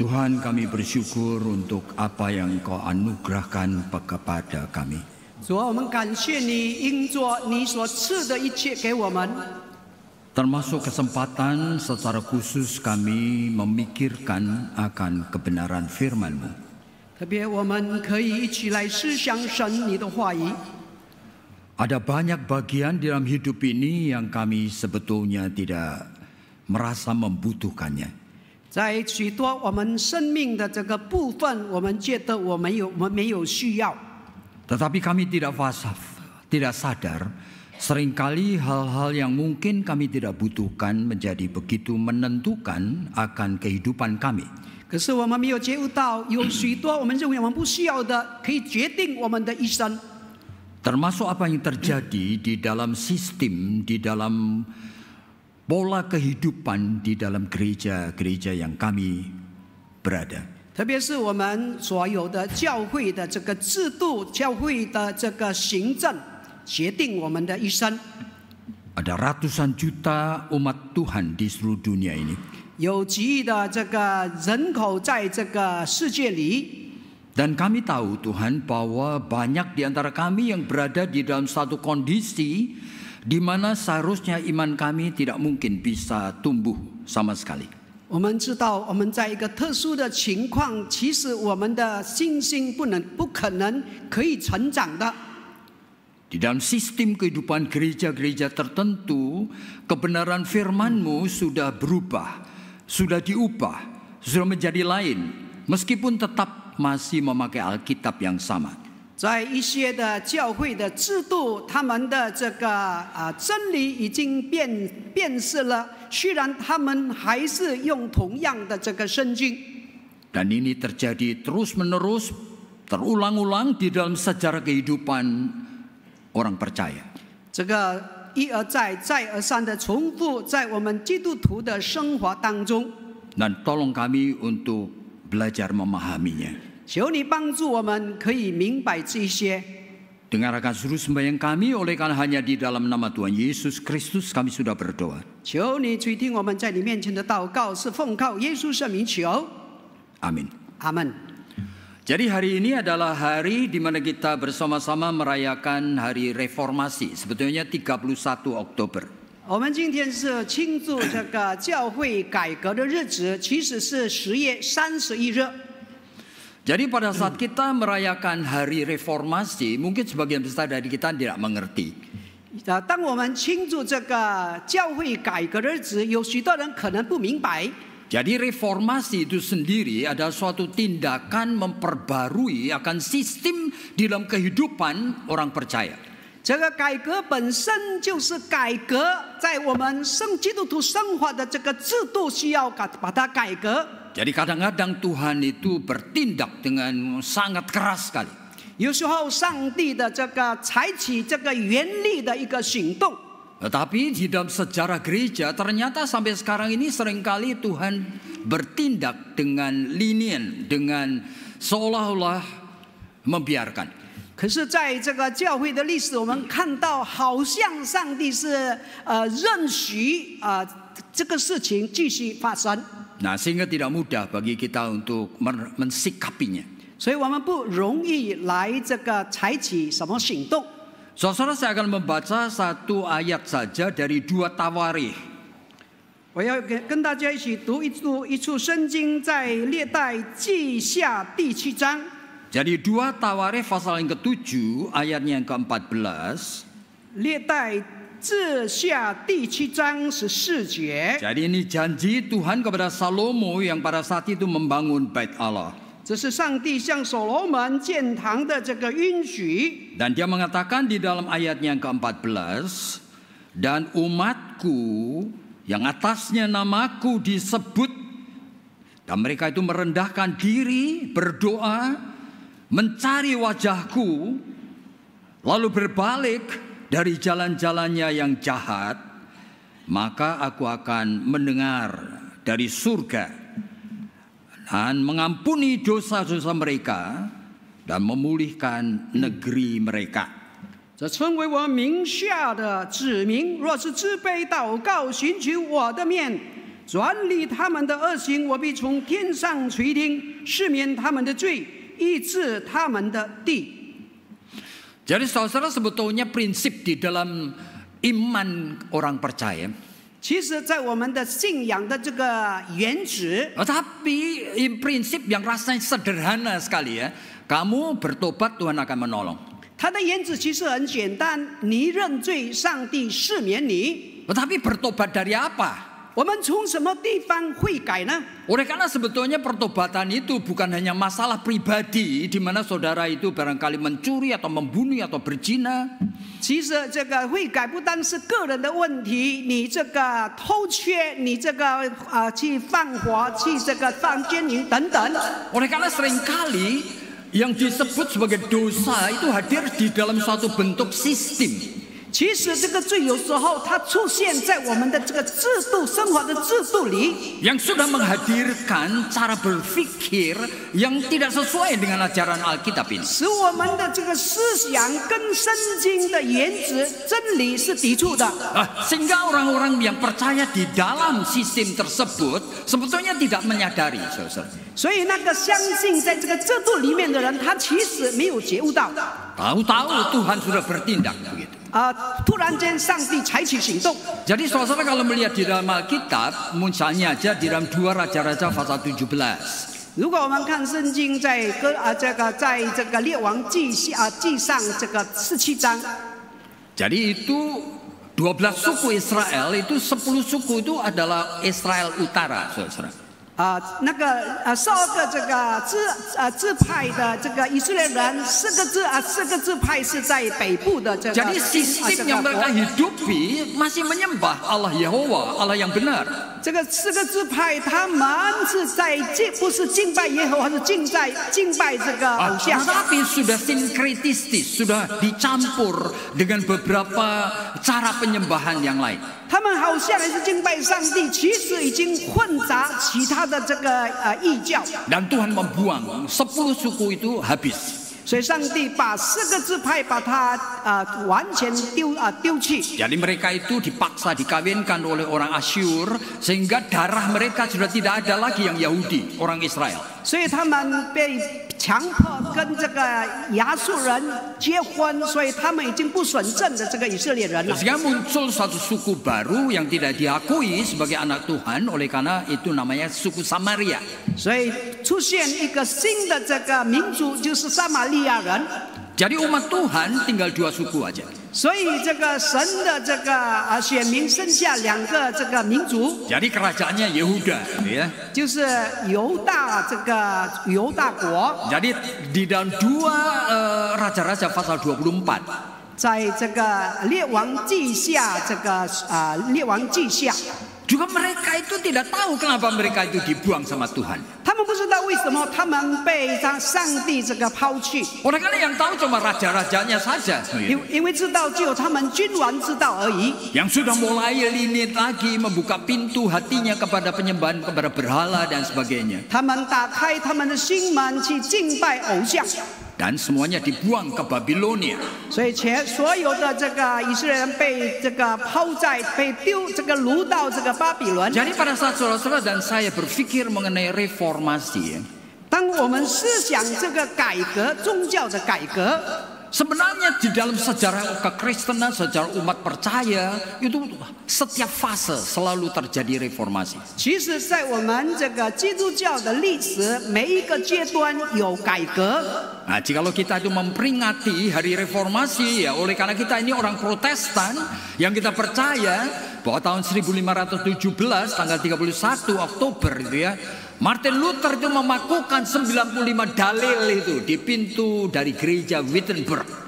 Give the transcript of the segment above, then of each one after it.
Tuhan, kami bersyukur untuk apa yang Engkau anugerahkan kepada kami. 主啊，我们感谢你，因着你所赐的一切给我们， Termasuk kesempatan secara khusus kami memikirkan akan kebenaran firman-Mu. 特别我们可以一起来思想神你的话语。 Ada banyak bagian dalam hidup ini yang kami sebetulnya tidak merasa membutuhkannya. 在许多我们生命的这个部分，我们觉得我们没有需要， Tetapi kami tidak sadar, seringkali hal-hal yang mungkin kami tidak butuhkan menjadi begitu menentukan akan kehidupan kami. 可是我们没有觉悟到，有许多我们认为我们不需要的，可以决定我们的一生。 Termasuk apa yang terjadi di dalam sistem, di dalam pola kehidupan di dalam gereja-gereja yang kami berada. 特别是我们所有的教会的这个制度、教会的这个行政，决定我们的一生。 Ada ratusan juta umat Tuhan di seluruh dunia ini. 有几亿的这个人口在这个世界里， Dan kami tahu Tuhan bahwa banyak di antara kami yang berada di dalam satu kondisi di mana seharusnya iman kami tidak mungkin bisa tumbuh sama sekali. 我们知道我们在一个特殊的情况，其实我们的信心不可能可以成长的。 Di dalam sistem kehidupan gereja-gereja tertentu, kebenaran firman-Mu sudah berubah, sudah diubah, sudah menjadi lain, meskipun tetap masih memakai Alkitab yang sama. 在一些的教会的制度，他们的这个真理已经变色了，虽然他们还是用同样的这个圣经。 Dan ini terjadi terus-menerus, terulang-ulang di dalam sejarah kehidupan orang percaya. 这个一而再、再而三的重复在我们基督徒的生活当中。 Dan tolong kami untuk belajar memahaminya. 求你帮助我们可以明白这些。 Dengarkan seluruh sembahyang kami, oleh karena hanya di dalam nama Tuhan Yesus Kristus kami sudah berdoa. 求你垂听我们在你面前的祷告，是奉靠耶稣圣名求。 Amin. 阿门。 Jadi hari ini adalah hari di mana kita bersama-sama merayakan hari reformasi. Sebetulnya 31 Oktober. 我们今天是庆祝这个教会改革的日子，其实是10月31日。 Jadi pada saat kita merayakan hari reformasi, mungkin sebagian besar dari kita tidak mengerti. 当我们庆祝这个教会改革的日子，有许多人可能不明白。 Jadi reformasi itu sendiri adalah suatu tindakan memperbarui akan sistem di dalam kehidupan orang percaya. 这个改革本身就是改革在我们基督徒生活的这个制度，需要把它改革。 Jadi kadang-kadang Tuhan itu bertindak dengan sangat keras sekali. 有时候上帝的这个采取这个严厉的一个行动。 Tetapi di dalam sejarah gereja ternyata sampai sekarang ini seringkali Tuhan bertindak dengan lenient, dengan seolah-olah membiarkan. 可是在这个教会的历史，我们看到好像上帝是允许这个事情继续发生。 Nah, sehingga tidak mudah bagi kita untuk mensikapinya. 所以我们不容易来这个采取什么行动。 Saudara, saya akan membaca satu ayat saja dari 2 Tawarikh. 我要跟大家一起读一处圣经，在列代记下第7章。 Jadi 2 Tawarikh pasal yang ke-7 ayatnya yang ke-14. 列代记下第7章14节。 Jadi ini janji Tuhan kepada Salomo yang pada saat itu membangun Bait Allah. 这是上帝向所罗门建堂的这个允许。 Dan dia mengatakan di dalam ayatnya yang ke-14, dan umatku yang atasnya namaku disebut, dan mereka itu merendahkan diri, berdoa, mencari wajahku, lalu berbalik dari jalan-jalannya yang jahat, maka aku akan mendengar dari surga dan mengampuni dosa-dosa mereka dan memulihkan negeri mereka. 这称为我名下的子民，若是自卑祷告，寻求我的面，转离他们的恶行，我必从天上垂听，赦免他们的罪，医治他们的地。 Jadi saudara, sebetulnya prinsip di dalam iman orang percaya. 其实，在我们的信仰的这个原旨， Tapi prinsip yang rasanya sederhana sekali ya. Kamu bertobat, Tuhan akan menolong. 它的原旨其实很简单，你认罪，上帝赦免你。 Tetapi bertobat dari apa? 我们从什么地方悔改呢？ Oleh karena sebetulnya pertobatan itu bukan hanya masalah pribadi, di mana saudara itu barangkali mencuri atau membunuh atau berzina. 其实这个悔改不单是个人的问题，你这个偷窃，你这个去放火，去这个犯奸淫等等。 Oleh karena seringkali yang disebut sebagai dosa itu hadir di dalam suatu bentuk sistem. 其实这个罪有时候它出现在我们的这个制度生活的制度里， Yang sudah menghadirkan cara berpikir yang tidak sesuai dengan ajaran Alkitab ini. 使我们的这个思想跟圣经的原则真理是抵触的。 Sehingga orang-orang yang percaya di dalam sistem tersebut sebetulnya tidak menyadari, saudara. 所以那个相信在这个制度里面的人，他其实没有觉悟到， Tahu-tahu Tuhan sudah bertindak begitu. 突然间上帝采取行动。 Jadi saudara kalau melihat di dalam Alkitab, misalnya aja di dalam 2 Raja-Raja pasal 17. 如果我们看圣经在这个列王记上这个17章， Jadi itu 12 suku Israel, itu 10 suku itu adalah Israel Utara, saudara. 那个12个这个支派的这个以色列人，4个支派是在北部的这个。 Jadi sistem yang mereka hidupi masih menyembah Allah Yehova, Allah yang benar. 这个4个支派，他们是不是敬拜耶和华，是敬拜这个偶像。 Tetapi sudah sinkretistis, sudah dicampur dengan beberapa cara penyembahan yang lain. 他们好像也是敬拜上帝，其实已经混杂其他的这个异教。 Dan Tuhan membuang 10 suku itu habis. 所以上帝把4个支派把它完全丢弃。 Jadi mereka itu dipaksa dikawinkan oleh orang Asyur sehingga darah mereka sudah tidak ada lagi yang Yahudi, orang Israel. 所以他们被强迫跟这个亚述人结婚，所以他们已经不纯正的这个以色列人了。 Sehingga muncul satu suku baru yang tidak diakui sebagai anak Tuhan, oleh karena itu namanya suku Samaria. 所以出现一个新的这个民族，就是撒玛利亚人。 Jadi umat Tuhan tinggal 2 suku aja. 所以这个神的这个选民剩下2个这个民族， Jadi kerajaannya Yehuda, ya. 就是犹大国。 Jadi di dalam 2 Raja-Raja pasal 24. 在这个列王记下，列王记下。 Juga mereka itu tidak tahu kenapa mereka itu dibuang sama Tuhan. 他们不知道为什么他们被上帝这个抛弃。 Oleh karena yang tahu cuma raja-rajanya saja. 因为知道只有他们君王知道而已。 Yang sudah mulai linit lagi membuka pintu hatinya kepada penyembahan kepada berhala dan sebagainya. 他们打开他们的心门去敬拜偶像。 Dan semuanya dibuang ke Babilonia. 所以所有的这个以色列人被这个被掳到这个巴比伦。 Jadi pada saat saudara-saudara dan saya berpikir mengenai reformasi, 当我们思想这个改革宗教的改革， sebenarnya di dalam sejarah kekristenan, sejarah umat percaya itu setiap fase selalu terjadi reformasi. 其实，在我们这个基督教的历史，每一个阶段有改革。 Nah, jikalau kita itu memperingati hari reformasi, ya oleh karena kita ini orang Protestan yang kita percaya bahwa tahun 1517 tanggal 31 Oktober itu ya, Martin Luther itu memakukan 95 dalil itu di pintu dari gereja Wittenberg.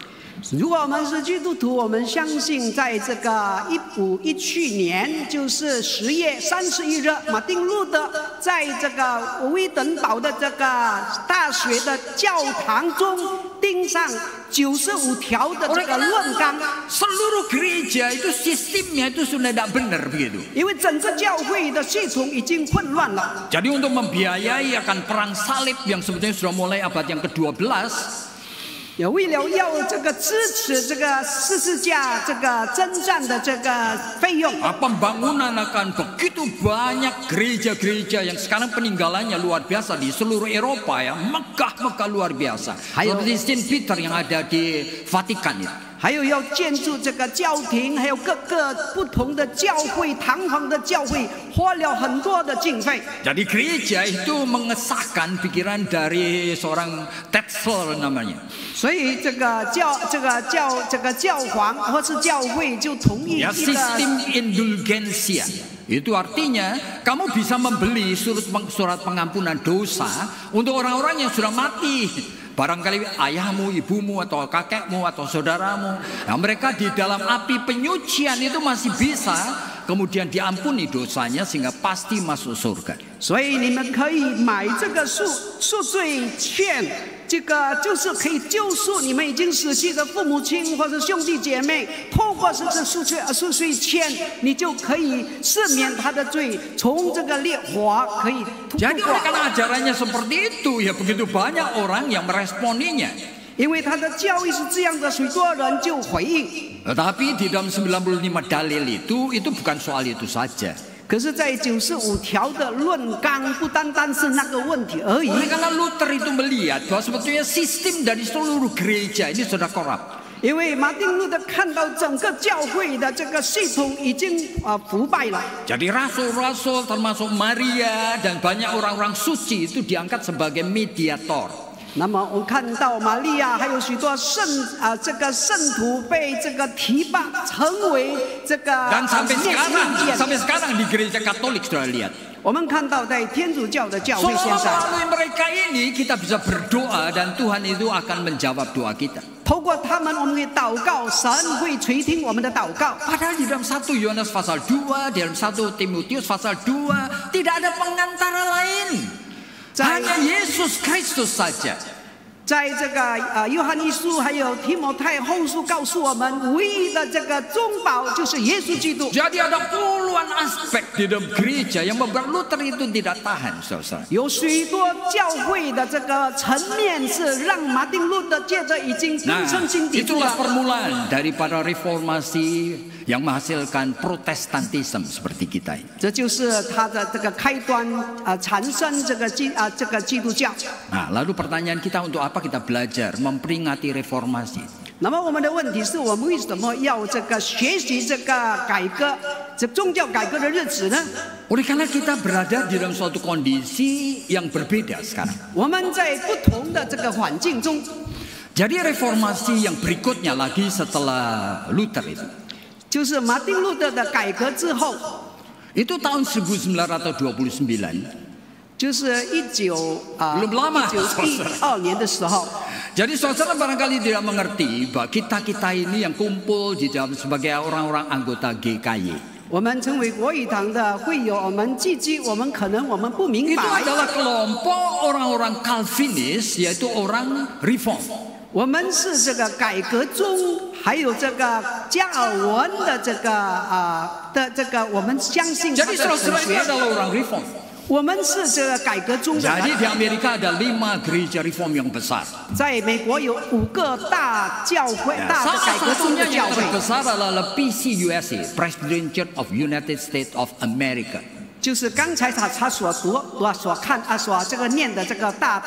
如果我们是基督徒，我们相信在这个1517年，就是10月31日，马丁路德在这个威登堡的这个大学的教堂中钉上95条的这个论纲。 Seluruh gereja itu sistemnya itu sudah tidak benar begitu. 因为整个教会的系统已经混乱了。 Jadi untuk membiayai akan perang salib yang sebetulnya sudah mulai abad yang ke-12. 也为了要这个支持这个十字架这个征战的这个费用。Pembangunan akan begitu banyak gereja-gereja yang sekarang peninggalannya luar biasa di seluruh Eropa ya, megah-megah luar biasa. Seperti Saint Peter yang ada di Vatikan itu. 还有要建筑这个教廷，还有各个不同的教会，堂皇的教会，花了很多的经费。 Jadi gereja itu mengesahkan pikiran dari seorang Tetzel namanya. 所以这个教皇或是教会就同意 Ya, sistem indulgensia. Itu artinya kamu bisa membeli surat pengampunan dosa untuk orang-orang yang sudah mati. Barangkali ayahmu, ibumu, atau kakekmu, atau saudaramu. Nah, mereka di dalam api penyucian itu masih bisa kemudian diampuni dosanya sehingga pasti masuk surga. 所以你们可以买这个赎罪券，这个就是可以救赎你们已经死去的父母亲或者兄弟姐妹。透过这个赎罪券，你就可以赦免他的罪，从这个烈火可以突破。 Jadi karena ajarannya seperti itu, ya begitu banyak orang yang meresponinya. 因为他的教义是这样的，许多人就回应。 Tetapi di dalam 95 dalil itu bukan soal itu saja. 可是，在95条的论纲，不单单是那个问题而已。 Karena Luther itu melihat bahwa sebetulnya sistem dari seluruh gereja ini sudah korup. 因为马丁路德看到整个教会的这个系统已经腐败了。 Jadi rasul-rasul termasuk Maria dan banyak orang-orang suci itu diangkat sebagai mediator. 那么我看到玛利亚还有许多这个圣徒被这个提拔成为这个 Dan sampai sekarang di gereja Katolik sudah lihat. 我们看到在天主教的教会现在， melalui mereka ini kita bisa berdoa dan Tuhan itu akan menjawab doa kita. 透过他们我们可以祷告，神会垂听我们的祷告。 Padahal di dalam 1 Yohanes pasal 2, di dalam 1 Timotius pasal 2 tidak ada pengantara lain. Hanya Yesus Kristus saja. 在这个约翰一书还有提摩太后书告诉我们，唯一的这个中保就是耶稣基督。 Jadi ada puluhan aspek di dalam gereja yang membuat Luther itu tidak tahan, saudara. 有许多教会的这个层面是让马丁路德借着已经根深蒂固 itulah 了。 permulaan daripada reformasi yang menghasilkan protestantisme seperti kita ini. 这就是他的这个开端产生这个基督教。 Nah, lalu pertanyaan kita untuk apa kita belajar memperingati reformasi? 那么我们的问题是我们为什么要这个学习这个改革，这宗教改革的日子呢？ Oleh karena kita berada di dalam suatu kondisi yang berbeda sekarang. 我们在不同的这个环境中。 Jadi reformasi yang berikutnya lagi setelah Luther itu. 就是马丁路德的改革之后， Itu tahun 1929. 就是belum lama 1912年的时候。 Jadi saudara barangkali tidak mengerti bahwa kita ini yang kumpul di dalam sebagai orang-orang anggota GKY. 我们成为国语堂的会友，我们寄居，我们可能不明 Itu 白。 adalah kelompok orang-orang Calvinis, yaitu orang Reform. 我们是这个改革中，还有这个加尔文的这个我们相信他 Jadi 的神 saudara ini 学。 adalah orang Reform. 我们是这个改革中的。 Jadi di Amerika ada 5 gereja Reform yang besar. 在美国有5个大教会，大的改革中的 Satunya 教 yang 会。 terbesar adalah PCUSA, Presbyterian Church of United States of America. 就是刚才他所这个念的这个大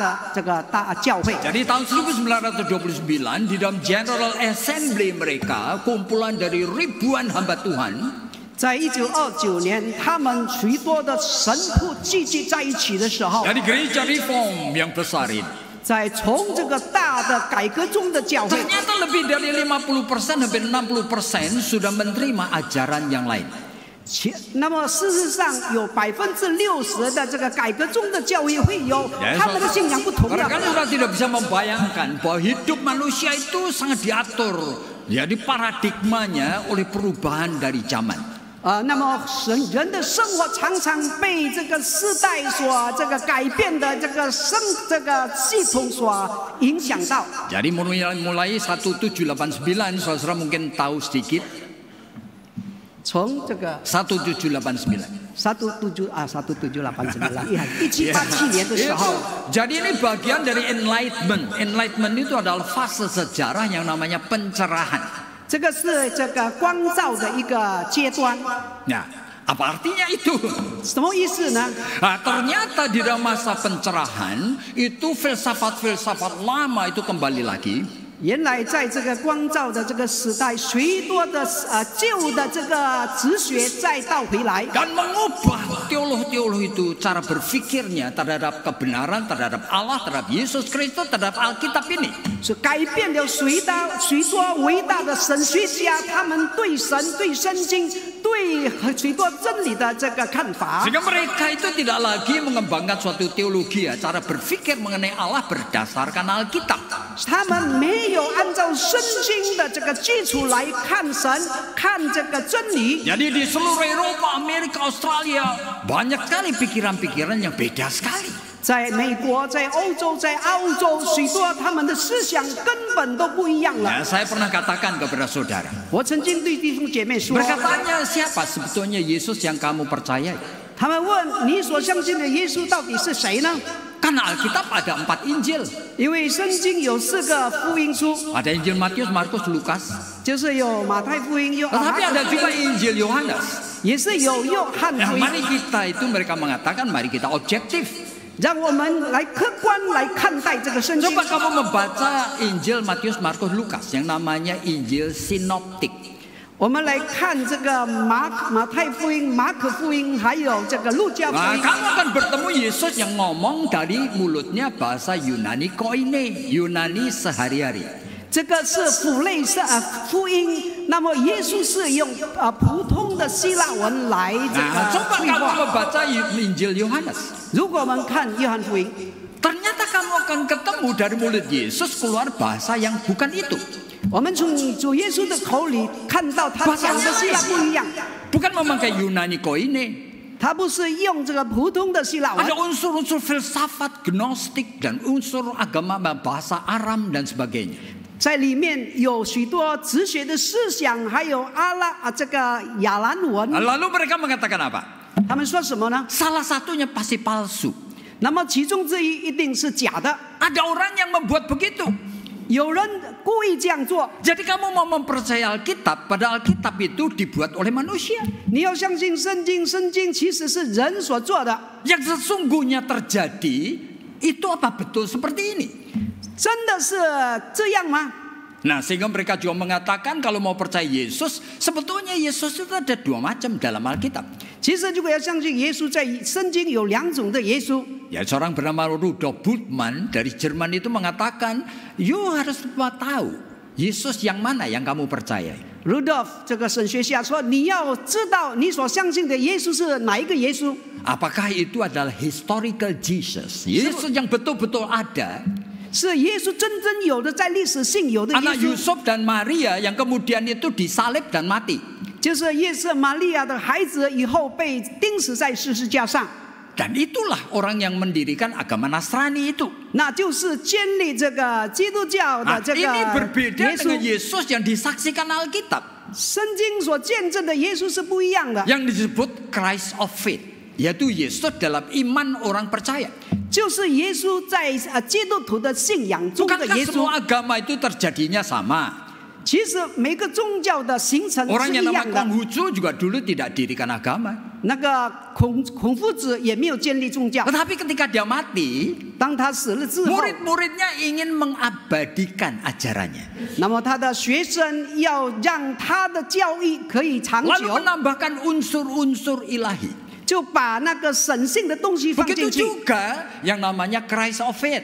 教会。 Jadi tahun 1929 di dalam General Assembly mereka, kumpulan dari ribuan hamba Tuhan. 在1929年，他们许多的神父聚集在一起的时候， Dari gereja Reform yang besar ini. 在从这个大的改革中的教会， Ternyata lebih dari 50%, hampir 60% sudah menerima ajaran yang lain. 那么事实上有60%的这个改革中的教会会有他们的信仰不同的。 Karena orang tidak bisa membayangkan bahwa hidup manusia itu sangat diatur, jadi paradigmanya oleh perubahan dari zaman. 那么人的生活常常被这个世代所这个改变的这个系统所影响到。 Jadi mulai 1789, saudara mungkin tahu sedikit. 从这个1789. 1789，一1787年的时候。 Jadi ini bagian dari enlightenment. Enlightenment itu adalah fase sejarah yang namanya pencerahan. 这个是这个光照的一个阶段。 Nah, apa artinya itu? 什么意思呢？ Nah, ternyata di dalam masa pencerahan itu filsafat-filsafat lama itu kembali lagi. 原来在这个光照的这个时代，许多的旧的这个哲学再倒回来， Dan mengubah teolog-teolog itu cara berpikirnya terhadap kebenaran, terhadap Allah, terhadap Yesus Kristus, terhadap Alkitab ini. 是改变了许多伟大的神学家他们对神、对圣经、对许多真理的这个看法。 Sehingga mereka itu tidak lagi mengembangkan suatu teologi, cara berpikir mengenai Allah berdasarkan Alkitab. 他们没有按照圣经的这个基础来看神、看这个真理。 Jadi di seluruh Eropa, Amerika, Australia banyak sekali pikiran-pikiran yang beda sekali. 在美国、在欧洲、在澳洲，许多他们的思想根本都不一样了。 Nah, saya pernah katakan kepada saudara. 我曾经对弟兄姐妹说， Mereka tanya siapa sebetulnya Yesus yang kamu percayai? 他们问你所相信的耶稣到底是谁呢？ Karena Alkitab ada 4 Injil. 因为圣经有4个福音书， Ada Injil Matius, Markus, Lukas. 就是有马太福音，有 Tetapi ada juga Injil Yohanes. 也是有约翰 Nah, 福音。 mari kita itu mereka mengatakan mari kita objektif. 让我们来客观来看待这个圣经。 Coba kamu membaca Injil Matius, Markus, Lukas yang namanya Injil sinoptik. 我们来看这个马太福音、马可福音，还有这个路加福 Nah, 音。 kamu akan bertemu Yesus yang ngomong dari mulutnya bahasa Yunani koine, Yunani sehari-hari. 这个是福音，那么耶稣是用普通的希腊文来这 Nah, 个 coba 绘 kamu 画。 membaca Injil Yohanes. 如果我们看约翰福音， Ternyata kamu akan ketemu dari mulut Yesus keluar bahasa yang bukan itu. 我们从主耶稣的口里看到他讲的希腊不一样， Bukan memakai Yunani koine. 他不是用这个普通的希腊文 Ada， unsur-unsur filsafat, gnostik, dan unsur agama bahasa Aram dan sebagainya. 在里面有许多哲学的思想，还有这个亚兰文。 Lalu mereka mengatakan apa? 他们说什么呢？ Salah satunya pasti palsu. 那么其中之一一定是假的， Ada orang yang membuat begitu. 有人故意这样做。 Jadi kamu mau mempercayai Alkitab, padahal Alkitab itu dibuat oleh manusia. 你要相信圣经，圣经其实是人所做的。 Yang sesungguhnya terjadi itu apa betul seperti ini? 真的是这样吗？ Nah, sehingga mereka juga mengatakan kalau mau percaya Yesus, sebetulnya Yesus itu ada 2 macam dalam Alkitab. 其实如果要相信耶稣，在圣经有2种的耶稣。 Ya, seorang bernama Rudolf Bultmann dari Jerman itu mengatakan, you harus tahu Yesus yang mana yang kamu percayai. Rudolf 这个神学家说，你要知道你所相信的耶稣是哪一个耶稣。 Apakah itu adalah historical Jesus? Yesus yang betul-betul ada. 是耶稣真正有的，在历史性有的耶 Anak 稣， Yusuf dan Maria yang kemudian itu disalib dan mati. 就是耶稣玛利亚的孩子，以后被钉死在十字架上。 Dan itulah orang yang mendirikan agama Nasrani itu. 那就是建立这个基督教的 Nah, 这个 ini berbeda 耶 dengan 稣。 Yesus yang disaksikan Alkitab. 圣经所见证的耶稣是不一样的， Yang disebut Christ of Faith. Yaitu Yesus dalam iman orang percaya. 就是耶稣在基督徒的信仰中的 Bukankah 耶稣。 semua agama itu terjadinya sama? 其实每个宗教的形成 Orang 是 yang 一 nama 样的。 Konghucu juga dulu tidak dirikan agama. 那个孔夫子也没有建立宗教， Tetapi ketika dia mati, 当他死了之后， murid-muridnya ingin mengabadikan ajarannya. 那么他的学生要让他的教义可以长 Lalu 久， menambahkan unsur-unsur ilahi. 就把那个神性的东西放 Begitu 进去。 juga yang namanya Christ of Faith.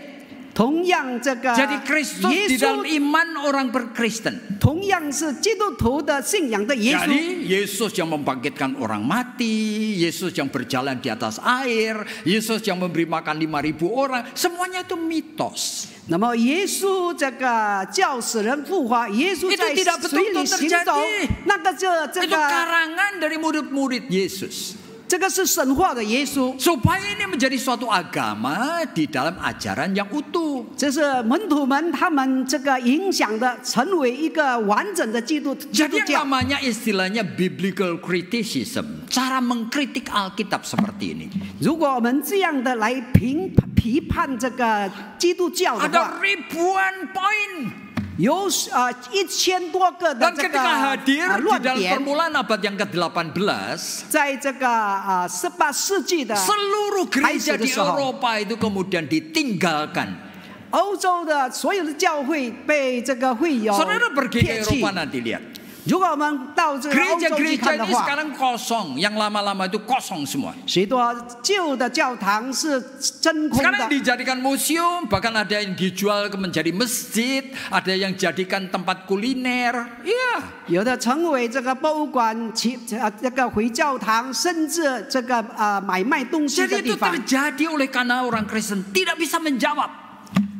同样，这个 Jadi Kristus 耶 di dalam 稣 iman orang berkristen. 同样是基督徒的信仰的耶稣。 Jadi Yesus yang membangkitkan orang mati, Yesus yang berjalan di atas air, Yesus yang memberi makan 5.000 orang, semuanya itu mitos. 那么耶稣这个叫死人复活，耶稣在 Itu tidak 水里 betul-betul 行走 terjadi.，那个这 Itu 个 karangan dari murid-murid Yesus. 这个是神化的耶稣， supaya ini menjadi suatu agama di dalam ajaran yang utuh. 这是门徒们他们这个影响的，成为一个完整的基督 Jadi yang 教。 namanya istilahnya biblical criticism, cara mengkritik Alkitab seperti ini. 如果我们这样的来批判这个基督教的 Ada 话， ribuan poin. 有1000多个的 Dan 这 ketika 个 hadir di 论 dalam 点， permulaan abad yang ke-18, 在这个18世纪的 seluruh gereja di 开始的时候， Eropa itu kemudian ditinggalkan. 欧洲的所有的教会被这个会有 Saudara pergi ke 撇弃 Eropa。nanti lihat. 如果我们到这个欧洲去 Gereja-gereja 看的 ini 话， sekarang kosong, yang lama-lama itu kosong semua. 许多旧的教堂是真空 Sekarang 的， dijadikan museum, bahkan ada yang dijual menjadi masjid, ada yang jadikan tempat kuliner. Iya. 有的成为这个博物馆，这个回教堂，甚至这个买卖东西的 Jadi 地 itu 方。 terjadi oleh karena orang Kristen tidak bisa menjawab.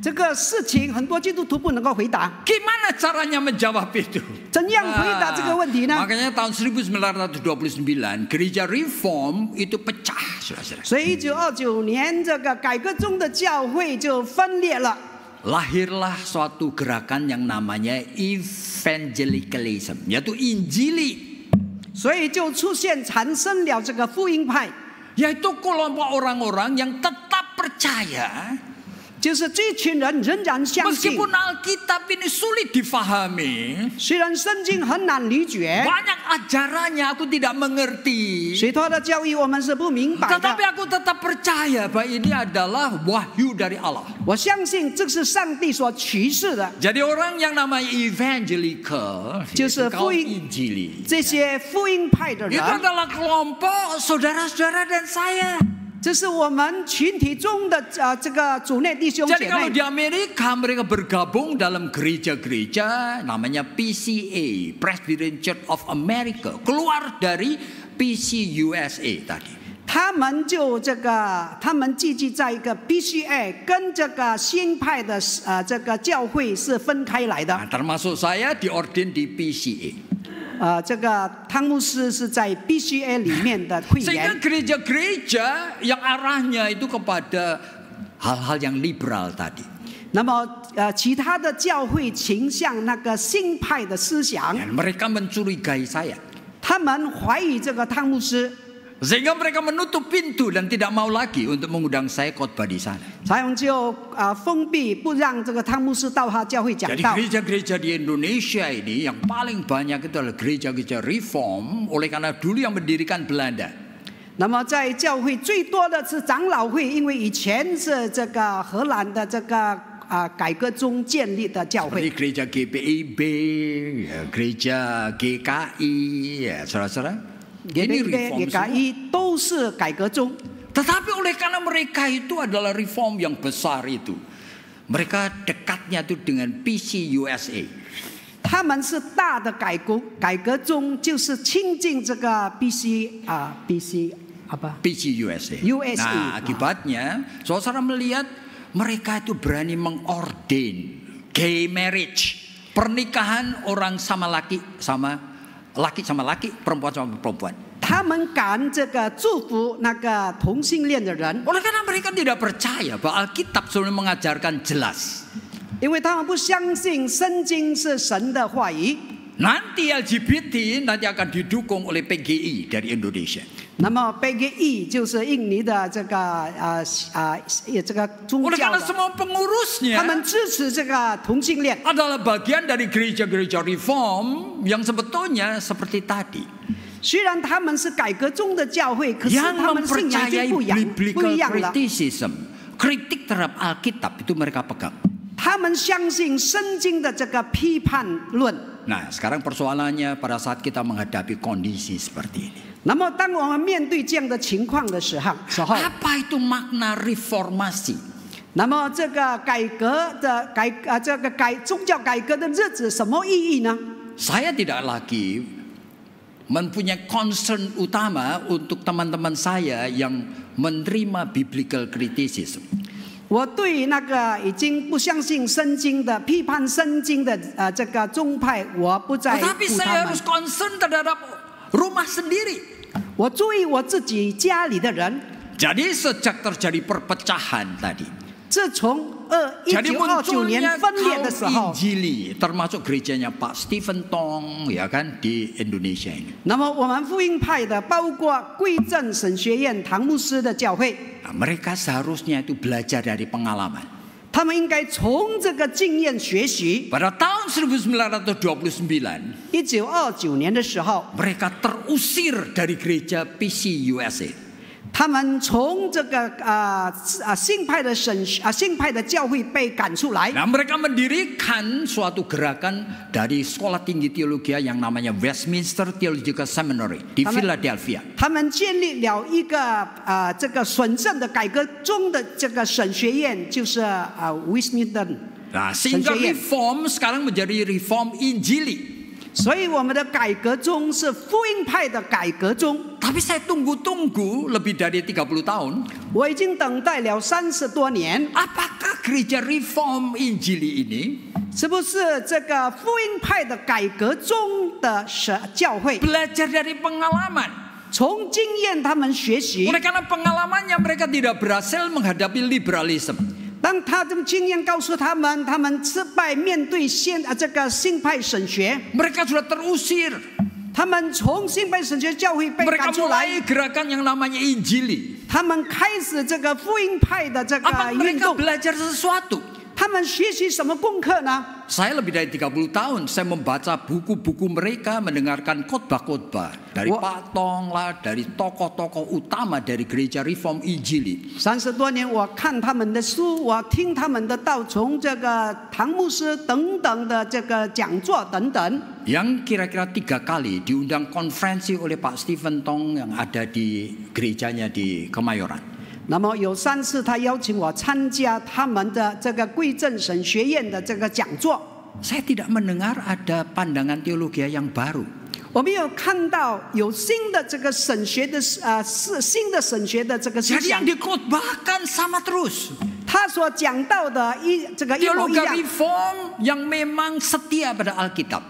这个事情很多基督徒不能够回答， Gimana caranya menjawab itu? 怎样回答这个问题呢？ Makanya tahun 1929 gereja Reform itu pecah, saudara-saudara. 所以1929年这个改革中的教会就分裂了。 Lahirlah suatu gerakan yang namanya evangelicalism, yaitu Injili. 所以就产生了这个福音派， Yaitu kelompok orang-orang yang tetap percaya 就是这群人仍然相信， meskipun Alkitab ini sulit difahami, 虽然圣经很难理解， banyak ajarannya aku tidak mengerti, 许多的教义我们是不明白 tetapi 的。 aku tetap percaya bahwa ini adalah wahyu dari Allah. 我相信这是上帝所启示的， Jadi orang yang namanya evangelical, 就是 yaitu kaum 福音 Injili, 这些福音派的 itu 人， adalah kelompok saudara-saudara dan saya. 这是我们群体中的这个主内弟兄 Jadi 姐 kalau 妹。 di Amerika mereka bergabung dalam gereja-gereja namanya PCA, Presbyterian Church of America, keluar dari PCUSA tadi. 他们聚集在一个 BCA， 跟这个新派的这个教会是分开来的。 Nah, termasuk saya diordin di PCA. 这个汤牧师是在 BCA 里面的会 Sehingga 员， gereja-gereja yang arahnya itu kepada hal-hal yang liberal tadi. 那么其他的教会倾向那个新派的思想， Dan mereka mencurigai saya. 他们怀疑这个汤牧师， Sehingga mereka menutup pintu dan tidak mau lagi untuk mengundang saya khotbah di sana. 他们就封闭，不让这个汤牧师到他教会讲 Jadi 道。 gereja-gereja di Indonesia ini yang paling banyak itu adalah gereja-gereja Reform, oleh karena dulu yang mendirikan Belanda. 那么在教会最多的是长老会，因为以前是这个荷兰的这个改革中建立的教 Seperti 会， gereja GPIB, ya, gereja GKI, ya, saudara-saudara. Ini reform semua. GKI 都是改革中。 Tetapi oleh karena mereka itu adalah reform yang besar itu, mereka dekatnya itu dengan PCUSA. 他们是大的改革中，就是亲近这个 BC apa PCUSA. USA. Nah, akibatnya saudara melihat mereka itu berani mengorden gay marriage, pernikahan orang sama laki sama laki, perempuan sama perempuan. 他们敢这个祝福那个同性恋的人， Oleh karena mereka tidak percaya bahwa Alkitab sebenarnya mengajarkan jelas. 因为他们不相信圣经是神的话语。 Nanti LGBT nanti akan didukung oleh PGI dari Indonesia. 那么 PGI 就是印尼的这个这个宗 Oleh 教 karena 的， semua pengurusnya 他们支持这个同性恋。 adalah bagian dari gereja-gereja reform yang sebetulnya seperti tadi. 虽然他们是改革中的教会，可是 Yang 他们信仰已 mempercayai 经不一 biblical 样了。 criticism, kritik terhadap Alkitab itu mereka pegang. 他们相信圣经的这个批判论。 Nah, sekarang persoalannya pada saat kita menghadapi kondisi seperti ini. 那么，当我们面对这样的情况的时候， Apa itu makna reformasi? 那么这个改革的宗教改革的日子什么意义呢？ Saya tidak lagi mempunyai concern utama untuk teman-teman saya yang menerima biblical criticism. 我对那个已经不相信圣经的、批判圣经的这个宗派，我不再 Tetapi 顾他 saya 们 harus concern terhadap rumah sendiri. 我注意我自己家里的人， Jadi sejak terjadi perpecahan tadi, 自从jadi 1929年 munculnya 分裂的时 kaum 候， Injili, termasuk gerejanya Pak Stephen Tong, ya kan, di Indonesia ini. 那么我们福音派的，包括贵正神学院唐牧师的教会， Nah, mereka seharusnya itu belajar dari pengalaman. 他们应该从这个经验学习。 Pada tahun 1929, 1929年的时候， mereka terusir dari gereja PC USA. 他们从这个新派的教会被赶出来。 Nah, mereka mendirikan suatu gerakan dari sekolah tinggi teologi yang namanya Westminster Theological Seminary di Philadelphia. 他们建立了一个这个审慎的改革中的这个神学院，就是Westminster Nah, sehingga 神学院。 reform sekarang menjadi reform Injili. 所以我们的改革中是福音派的改革中。 Tapi saya tunggu-tunggu lebih dari 30 tahun. 我已经等待了30多年， Apakah gereja reform Injili ini 是不是这个福音派的改革中的教会 belajar dari pengalaman? 从经验他们学习？ Oleh karena pengalamannya mereka tidak berhasil menghadapi liberalisme. 当他的经验告诉他们，他们失败面对这个新派神学， Mereka sudah terusir. 他们从新派神学教会被 Mereka 赶出来， mulai gerakan yang namanya Injili. 他们开始这个福音派的这 Apa 个运 mereka 动。 belajar sesuatu? 他们学习什么功课呢？ Saya lebih dari 30 tahun saya membaca buku-buku mereka, mendengarkan khotbah-khotbah dari Pak Tong lah, dari tokoh-tokoh utama dari gereja Reform Injili. 30多年，我看他们的书，我听他们的道，从这个唐牧师等等的这个讲座等等。 Yang kira-kira 3 kali diundang konferensi oleh Pak Stephen Tong yang ada di gerejanya di Kemayoran. 那么有3次，他邀请我参加他们的这个贵正神学院的这个讲座。 Saya tidak mendengar ada pandangan teologi yang baru. 我们有看到有新的这个神学的新的神学的这个思 Jadi 想 yang， dikhotbahkan sama terus. 他所讲到的这个一模一 Teologi 样。 reform yang memang setia pada Alkitab.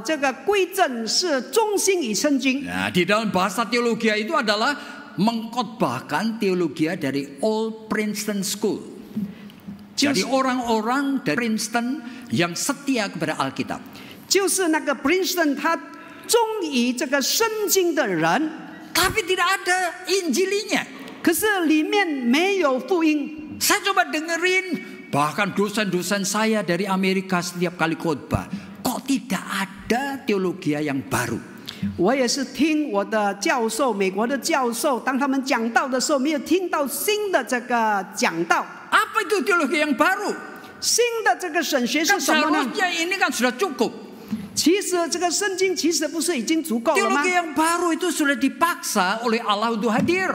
这个贵正是忠心于圣经。 Nah, di dalam bahasa teologi itu adalah mengkhotbahkan teologi dari Old Princeton School. Jadi orang-orang dari Princeton yang setia kepada Alkitab. 就是那个 Princeton 他忠于这个圣经的人， Tapi tidak ada Injilinya. 可是里面没有福音。 Saya coba dengerin, bahkan dosen-dosen saya dari Amerika setiap kali khotbah, kok tidak ada teologi yang baru. 我也是听我的教授，美国的教授，当他们讲道的时候，没有听到新的这个讲道。 Apa itu teologi yang baru? 新的这个神学是 Kan 什么呢？ seharusnya ini kan sudah cukup. 其实这个圣经其实不是已经足够了吗 Teologi？yang baru itu sudah dipaksa oleh Allah untuk hadir.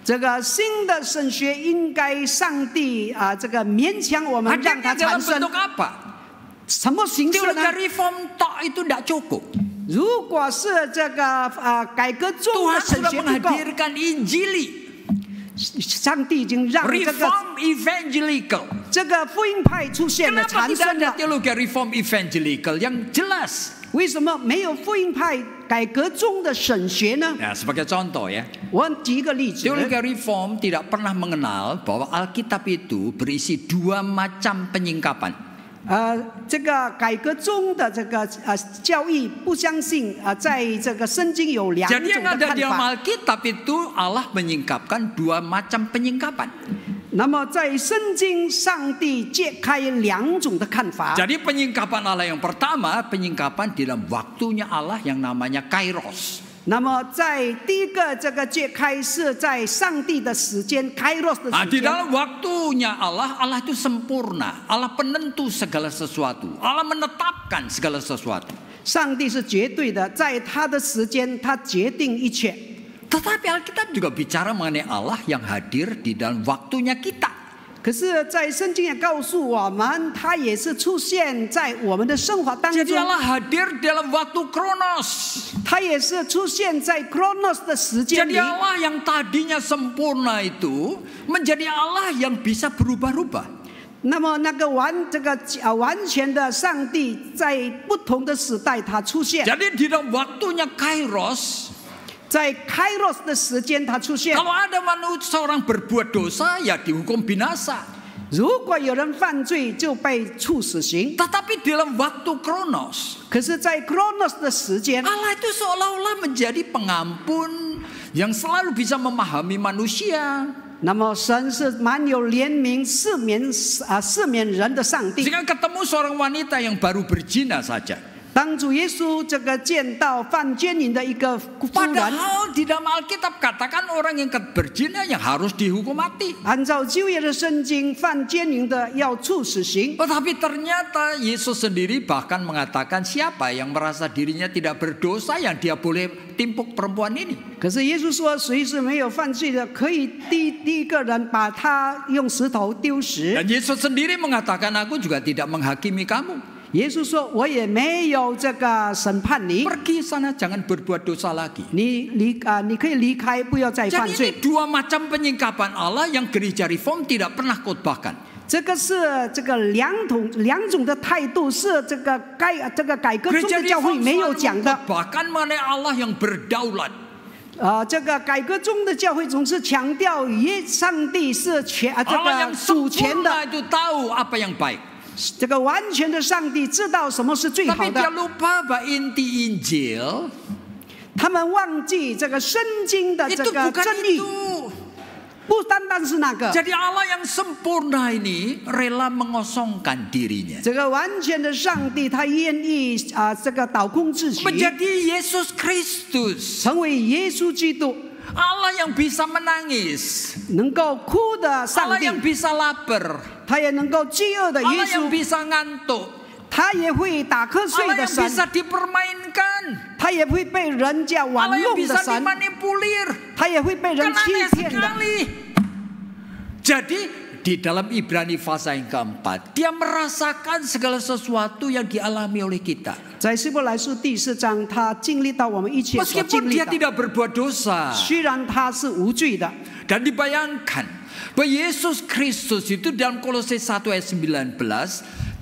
这个新的神学应该上帝这个勉强我们让它 Hadirnya dalam 产生 bentuk apa? 什么形式 Teologi 呢？ reform tok itu tidak cukup. 如果是这个改革中的 Tuhan 神 sudah 学不够， menghadirkan Injili, 上帝已经让这个 reform evangelical. 这个福音派出现了， Kenapa 产 tidak 生 ada 了。 teologi reform evangelical yang jelas? 为什么没有福音派改革中的神学呢？ Nah, sebagai contoh ya, 我举一个例子。 teologi reform tidak pernah mengenal bahwa Alkitab itu berisi 2 macam penyingkapan. 这个改革中的这个教义不相信在这个圣经有2 Jadi 种 yang 的 ada 看 di dalam 法。 Alkitab itu Allah menyingkapkan 2 macam penyingkapan. 那么在圣经，上帝揭开2种的看法。 Jadi penyingkapan Allah yang pertama, penyingkapan di dalam waktunya Allah yang namanya Kairos. 那么在第一个这个揭开是在上帝的时间 ，Kairos 的 Nah, 时 di 间。 dalam waktunya Allah, Allah itu sempurna. Allah penentu segala sesuatu. Allah menetapkan segala sesuatu. 上帝是绝对的，在他的时间，他决定一切。 Tetapi Alkitab juga bicara mengenai Allah yang hadir di dalam waktunya kita. 可是，在圣经也告诉我们，他也是出现在我们的生活当 Jadi 中， Allah hadir dalam waktu Kronos. 他也是出现在 Chronos 的时间 Jadi 里。 Allah yang tadinya sempurna itu menjadi Allah yang bisa berubah-ubah. 那么，那个完全的上帝，在不同的时代他出现。 Jadi di dalam waktunya Kairos, 在 Kairos 的时间他出现。 Kalau ada seorang berbuat dosa, ya dihukum binasa. 如果有人犯罪，就被处死刑。 Tetapi dalam waktu Kronos, 可是，在 Kronos 的时间， Allah itu seolah-olah menjadi pengampun yang selalu bisa memahami manusia. 那么神是蛮有怜悯、赦免人的上帝。 Jika ketemu seorang wanita yang baru berzina saja, 当主耶稣这个见到犯奸淫的一个妇人， padahal di dalam Alkitab katakan orang yang berzina yang harus dihukum mati. 按照旧约的圣经，犯奸淫的要处死刑。 Tetapi ternyata Yesus sendiri bahkan mengatakan siapa yang merasa dirinya tidak berdosa yang dia boleh timpuk perempuan ini. 可是耶稣说，谁是没有犯罪的，可以第一个人把他用石头丢死。 Dan Yesus sendiri mengatakan aku juga tidak menghakimi kamu. 耶稣说，我也没有这个审判你， Pergi sana jangan berbuat dosa lagi. 你可以离开，不要再犯 Jadi 罪 ini。dua macam penyingkapan Allah yang gereja Reform tidak pernah khotbahkan. 这个是这个两种的态度，是这个改革中 Gereja 的教会 Reform 没有 selalu 讲的。 bahkan mengenai Allah yang berdaulat. 这个改革中的教会总是强调上帝是这 Allah 个 yang 主权 sempurna 的， itu tahu apa yang baik. 这个完全的上帝知道什么是最好 Tapi dia 的。 lupa bahwa inti Injil 他们忘记这个圣经的这 itu 个 bukan 真理， itu. 不单单是那个。 Jadi Allah yang sempurna ini rela mengosongkan dirinya. 这个完全的上帝，他愿意这个倒空自己， Menjadi Yesus Kristus. 成为耶稣基督， Allah yang bisa menangis. 能够哭的上 Allah 帝， yang bisa lapar. 他也能够饥饿的耶 Allah yang 稣， bisa ngantuk. 他也会打瞌睡 Allah 的 yang 神， bisa dipermainkan. 他也会被人家玩 Allah yang 弄的 bisa 神， dimanipulir. 他也会被人 Kan 欺 aneh 骗的。 sekali. Jadi di dalam Ibrani pasal yang keempat, dia merasakan segala sesuatu yang dialami oleh kita. 在希伯来书第4章，他经历到我们一切所 Meskipun 经历 dia 的， tidak berbuat dosa. 虽然他是无罪的。 Dan dibayangkan bahwa Yesus Kristus itu dalam Kolose 1 ayat 19,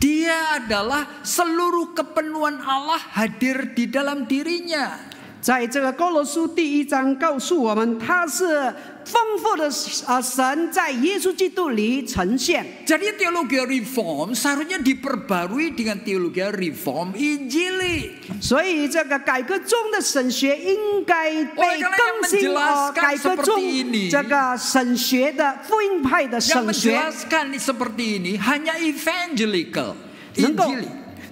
dia adalah seluruh kepenuhan Allah hadir di dalam dirinya. 在这个哥罗书第1章告诉我们，他是丰富的神在耶稣基督里呈现。 Jadi teologi reform seharusnya diperbarui dengan teologi reform Injili. 所以这个改革中的神学应该被更新改革中这个神学的福音派的 Yang 神学 menjelaskan seperti ini hanya evangelical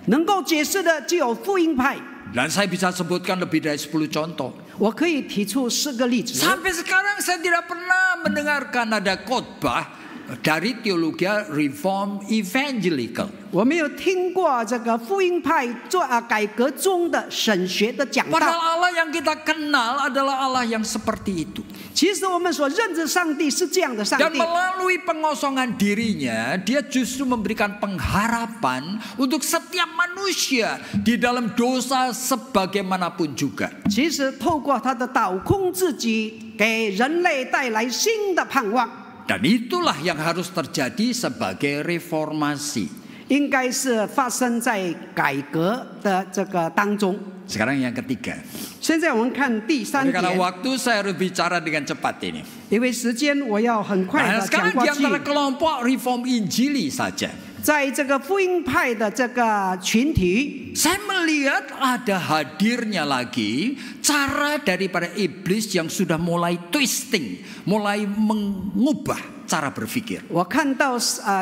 能够解释的只有福音派。 Dan saya bisa sebutkan lebih dari 10 contoh. 我可以提出10个例子。 Sampai sekarang saya tidak pernah mendengarkan ada khotbah dari teologi reform evangelical. 我没有听过这个福音派做改革中的神学的讲道。 Padahal Allah yang kita kenal adalah Allah yang seperti itu. 其实我们所认知上帝是这样的上 Dan 帝。 melalui pengosongan dirinya, dia justru memberikan pengharapan untuk setiap manusia di dalam dosa sebagaimanapun juga. 其实透过他的倒空自己，给人类带来新的盼望。 Dan itulah yang harus terjadi sebagai reformasi. 应该是发生在改革的这个当中。 Sekarang yang ketiga. 现在我们看第3 Karena 点， waktu saya harus bicara dengan cepat ini. 因为时间我要很快 Nah, 的 sekarang 讲过 di 去。 antara kelompok reform Injili saja. 在这个福音派的这个群体， Saya melihat ada hadirnya lagi cara daripada iblis yang sudah mulai twisting, mulai mengubah cara berpikir. 我看到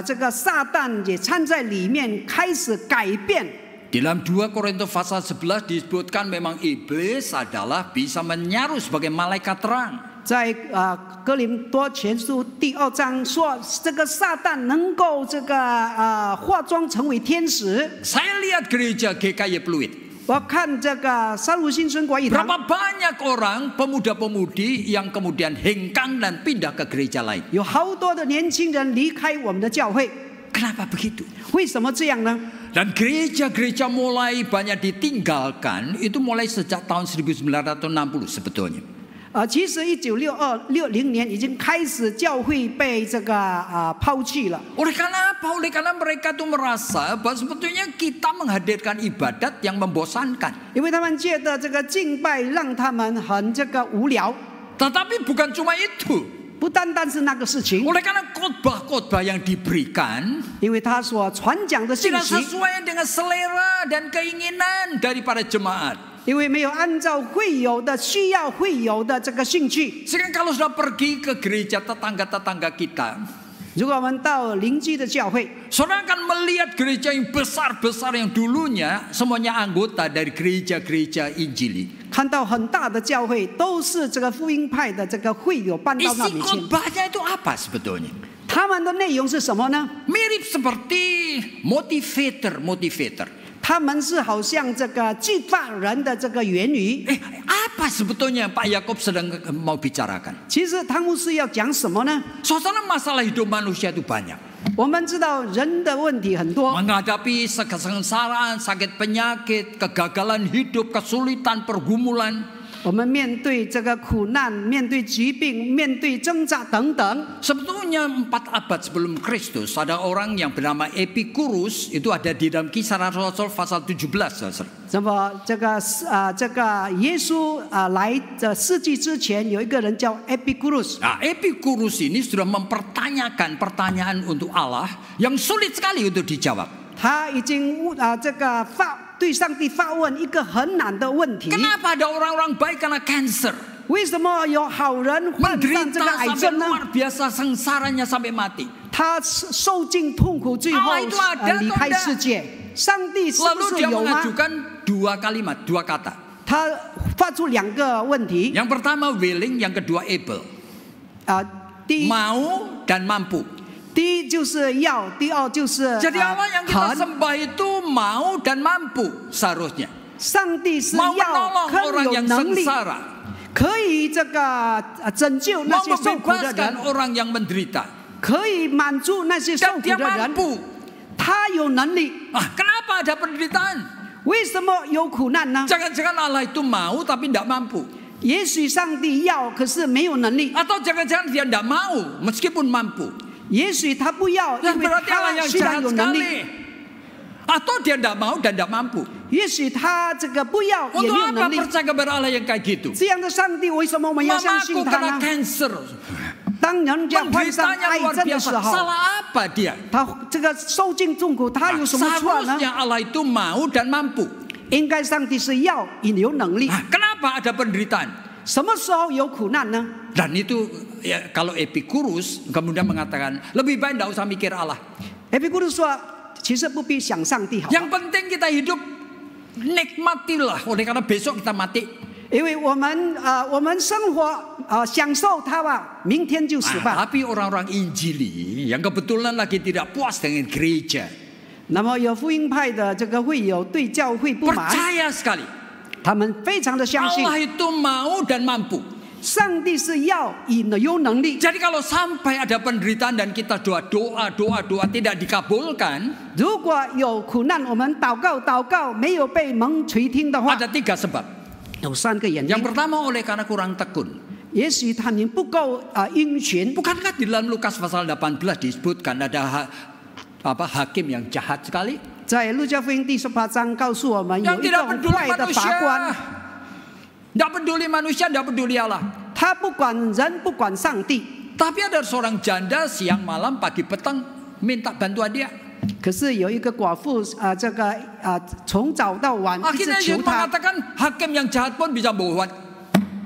这个撒旦也掺在里面，开始改变。 Di dalam 2 Korintus pasal 11 disebutkan memang iblis adalah bisa menyaru sebagai malaikat terang. 在哥林多前书第2章说，这个撒旦能够这个化妆成为天使。 Saya lihat gereja GKY Pluit. 我看这个三如新生国语堂， Berapa banyak orang pemuda-pemudi yang kemudian hengkang dan pindah ke gereja lain. 有好多的年轻人离开我们的教会， Kenapa begitu? 为什么这样呢？ Dan gereja-gereja mulai banyak ditinggalkan itu mulai sejak tahun 1960 sebetulnya. 其实1960年已经开始教会被这个抛弃了。 Oleh karena apa? Oleh karena mereka tuh merasa bahwa sebetulnya kita menghadirkan ibadat yang membosankan. 因为他们觉得这个敬拜让他们很这个无聊。 Tetapi bukan cuma itu. 不单单是那个事情， Oleh karena khotbah-khotbah yang diberikan 因为他所传讲的信 tidak 息， sesuai dengan selera dan keinginan daripada jemaat. 因为没有按照会友的需要、会友的这个兴趣。 Sekarang kalau sudah pergi ke gereja tetangga-tetangga kita, 如果我们到邻居的教会， saudara akan melihat gereja yang besar-besar yang dulunya semuanya anggota dari gereja-gereja Injili. 看到很大的教会都是这个福音派的这个会友搬到那 Isi 里去。 khotbahnya itu apa sebetulnya? 他们的内容是什么呢？ Mirip seperti motivator. 他们是好像这个激发人的这个言语。 Apa sebetulnya Pak Yakob sedang mau bicarakan? 其实汤姆斯要讲什么呢？ Saudara, masalah hidup manusia itu banyak. 我们知道人的问题很多， Menghadapi kesengsaraan, sakit penyakit, kegagalan hidup, kesulitan, pergumulan. 我们面对这个苦难，面对疾病，面对挣扎等等。 Sebetulnya 4 abad sebelum Kristus ada orang yang bernama Epicurus, itu ada di dalam Kisah Rasul pasal 17. 那么这个耶稣来的世纪之前，有一个人叫 Epicurus。 Nah, Epicurus ini sudah mempertanyakan pertanyaan untuk Allah yang sulit sekali untuk dijawab. 他已经对上帝发问一个很难的问题。 Kenapa ada orang-orang baik karena cancer? 为什么有好人患上这个 Menderita 癌 sampai 症呢？ luar biasa sengsaranya sampai mati. 他受尽痛苦，最后 Allah itu ada 离开 atau 世界。上帝是不 Lalu 是 dia 有吗？ mengajukan 2 kalimat, 2 kata. 他发出2个问题。 Yang pertama willing, yang kedua able. 第一， Mau dan mampu. 第一就是要，第二就是 Jadi Allah yang kita 肯。 sembah itu mau dan mampu seharusnya. 上帝是 Mau 要 menolong 可 orang 以有 yang 能力， sengsara. 可以这个拯救那 Mau 些受苦的 membebaskan 人， orang yang menderita. 可以满足那些受 Dan 苦 dia 的人。 mampu. 他有能力， Kenapa ada penderitaan? 为什么有苦难呢？ Jangan-jangan Allah itu mau tapi tidak mampu. 也许上帝要，可是没有能力； Atau jangan-jangan dia tidak mau meskipun mampu. 也许他不要， Dan 因为 berarti Allah 他 yang 虽然 jahat 有能力； sekali. Atau dia tidak mau dan tidak mampu. 也许他这个不要，也 Untuk 没有 apa 能力。 percaya kepada Allah yang kayak gitu? 这样的上帝，为什么我们要相 Mamaku 信他 kena 呢？ cancer. 当人家患上 Penderitanya 癌 luar 症的 biasa. 时候， Salah apa dia? 他这个受尽痛苦，他有什么错呢？ Seharusnya Allah itu mau dan mampu. 应该上帝是要有能力。 Kenapa ada penderitaan? 什么时候有苦难呢？ Dan itu ya, kalau Epicurus kemudian mengatakan lebih baik tidak usah mikir Allah. Epicurus 说，其实不必想上帝好， Yang penting kita hidup nikmatilah. Oleh karena besok kita mati. 因为我们生活享受它吧，明天就死吧。 Tapi orang-orang Injili yang kebetulan lagi tidak puas dengan gereja, 那么有福音派的这个会友对教会不满， percaya sekali 他们非常的相信 Allah itu mau dan mampu. 上帝是要有能力。 Jadi kalau sampai ada penderitaan dan kita doa tidak dikabulkan, 如果有苦难，我们祷告没有被蒙垂听的话， ada 3 sebab. 有3个原因 Yang。pertama oleh karena kurang tekun. 也许他们不够殷勤。 Bukankah di dalam Lukas pasal 18 disebutkan ada hakim yang jahat sekali? 在路加福音第18章告诉我们，有 Yang 一 tidak 个 peduli 坏的 manusia. 法官， Tidak peduli manusia, tidak peduli Allah. 他不管人，不管上帝。 Tapi ada seorang janda siang malam pagi petang minta bantuan dia. 可是有一个寡妇这个从早到晚一直 Akhirnya 求 Yesus 他， mengatakan hakim yang jahat pun bisa bohong.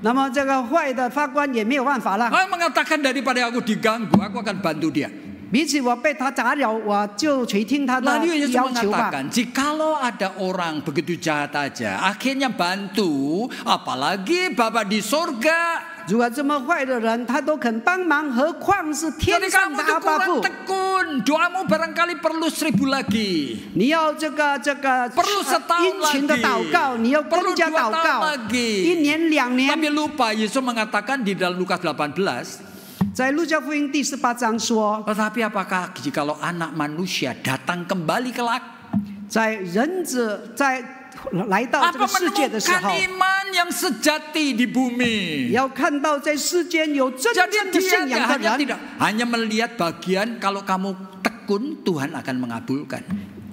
那么这个坏的法官也没有办法了。 Mengatakan daripada aku diganggu, aku akan bantu dia. 比起我被他打扰，我就垂听他的 Lalu Yesus 要求吧。 mengatakan, jikalau ada orang begitu jahat aja, akhirnya bantu, apalagi Bapa di surga. 如果这么坏的人他都肯帮忙，何况是天 Jadi 上 kamu 的 itu 阿爸 kurang 父？ tekun, doamu barangkali perlu 1000 lagi. 你要这个 Perlu setahun 殷勤的祷告， lagi. 你要 Perlu 更加 2 祷 tahun 告， lagi. 1年2年。 Tapi lupa Yesus mengatakan di dalam Lukas 18, 在路加福音第18章说， tetapi apakah jikalau anak manusia datang kembali kelak? 在人子在来到这个世界的时 Apa 候， menemukan iman yang sejati di bumi. 要看到在世间有真 Jadi 正的 dia 信仰的 hanya 人， tidak hanya melihat bagian kalau kamu tekun Tuhan akan mengabulkan.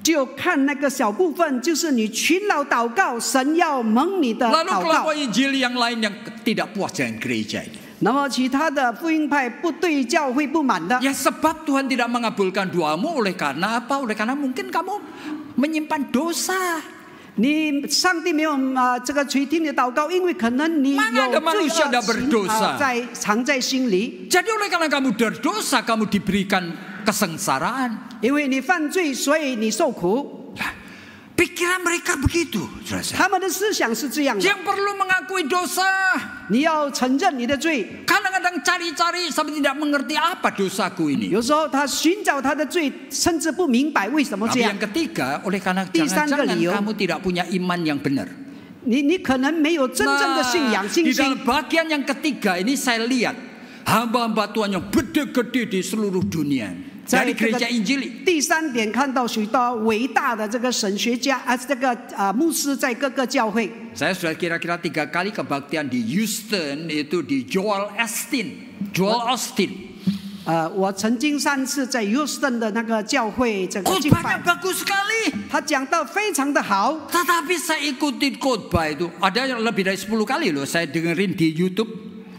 就看那个小部分，就是你勤劳祷告，神要蒙你的 Lalu 祷告。 kelompok Injil yang lain yang tidak puas dengan gereja ini. 那么其他的福音派不对教会不满的， Ya sebab Tuhan tidak mengabulkan doamu oleh karena apa? Oleh karena mungkin kamu menyimpan dosa. 你上帝没有这个垂听你的祷告，因为可能你有 Mana ada 罪 manusia dah 恶 berdosa 在藏在心里， Jadi oleh karena kamu berdosa, kamu diberikan kesengsaraan. 因为你犯罪，所以你受苦。 Lah, pikiran mereka begitu, saudara. 他们的思想是这样的， Yang perlu mengakui dosa. 你要承认你的罪。 Kadang-kadang cari-cari sampai tidak mengerti apa dosaku ini. 有时候他寻找他的罪，甚至不明白为什么这 Tapi 样 yang。ketiga, oleh karena 第三个 jangan-jangan 理由， kamu tidak punya iman yang benar. 你可能没有真正的信仰 di 信 dalam 心。 bagian yang ketiga ini saya lihat hamba-hamba Tuhan yang gede-gede di seluruh dunia. 在 Dari 这个 gereja Injili. 第三点，看到许多伟大的这个神学家这个牧师在各个教会。 Saya sudah kira-kira 3 kali kebaktian di Houston, itu di Joel Austin. 我曾经3次在 Houston 的那个教会这个敬 Khotbahnya 拜， bagus sekali. 他讲到非常的好。 Tetapi saya ikutin khotbah itu ada yang lebih dari 10 kali loh saya dengerin di YouTube.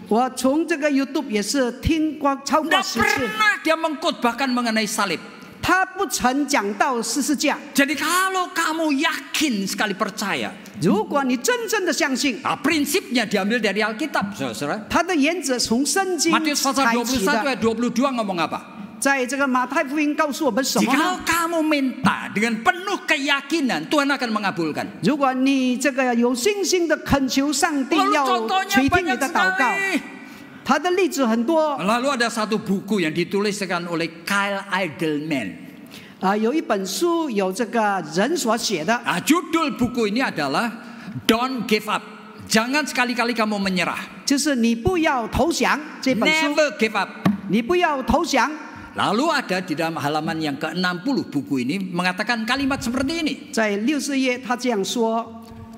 我从这个 YouTube 也是听过超过 Tidak 10次， pernah dia mengkhotbahkan mengenai salib. 他不曾讲到十字架。 Jadi kalau kamu yakin sekali percaya, 如果你真正的相信， nah, prinsipnya diambil dari Alkitab, saudara. 他的原则从圣经 Matius pasal 采 21 取的。 ayat 22 ngomong apa? 在这个马太福音告诉我们什么 Jikalau 呢？ kamu minta dengan penuh keyakinan, Tuhan akan mengabulkan. 如果你这个有信心的恳求上帝 Lalu 要 contohnya 垂听你 banyak 的祷告， sekali. 他的例子很多。 Lalu ada satu buku yang dituliskan oleh Kyle Idleman. 有一本书有这个人所写的， Nah, judul buku ini adalah Don't Give Up. Jangan sekali-kali kamu menyerah. 就是你不要投降这本书， Never give up. 你不要投降。 Lalu ada di dalam halaman yang ke-60 buku ini mengatakan kalimat seperti ini. 在60页，他这样说：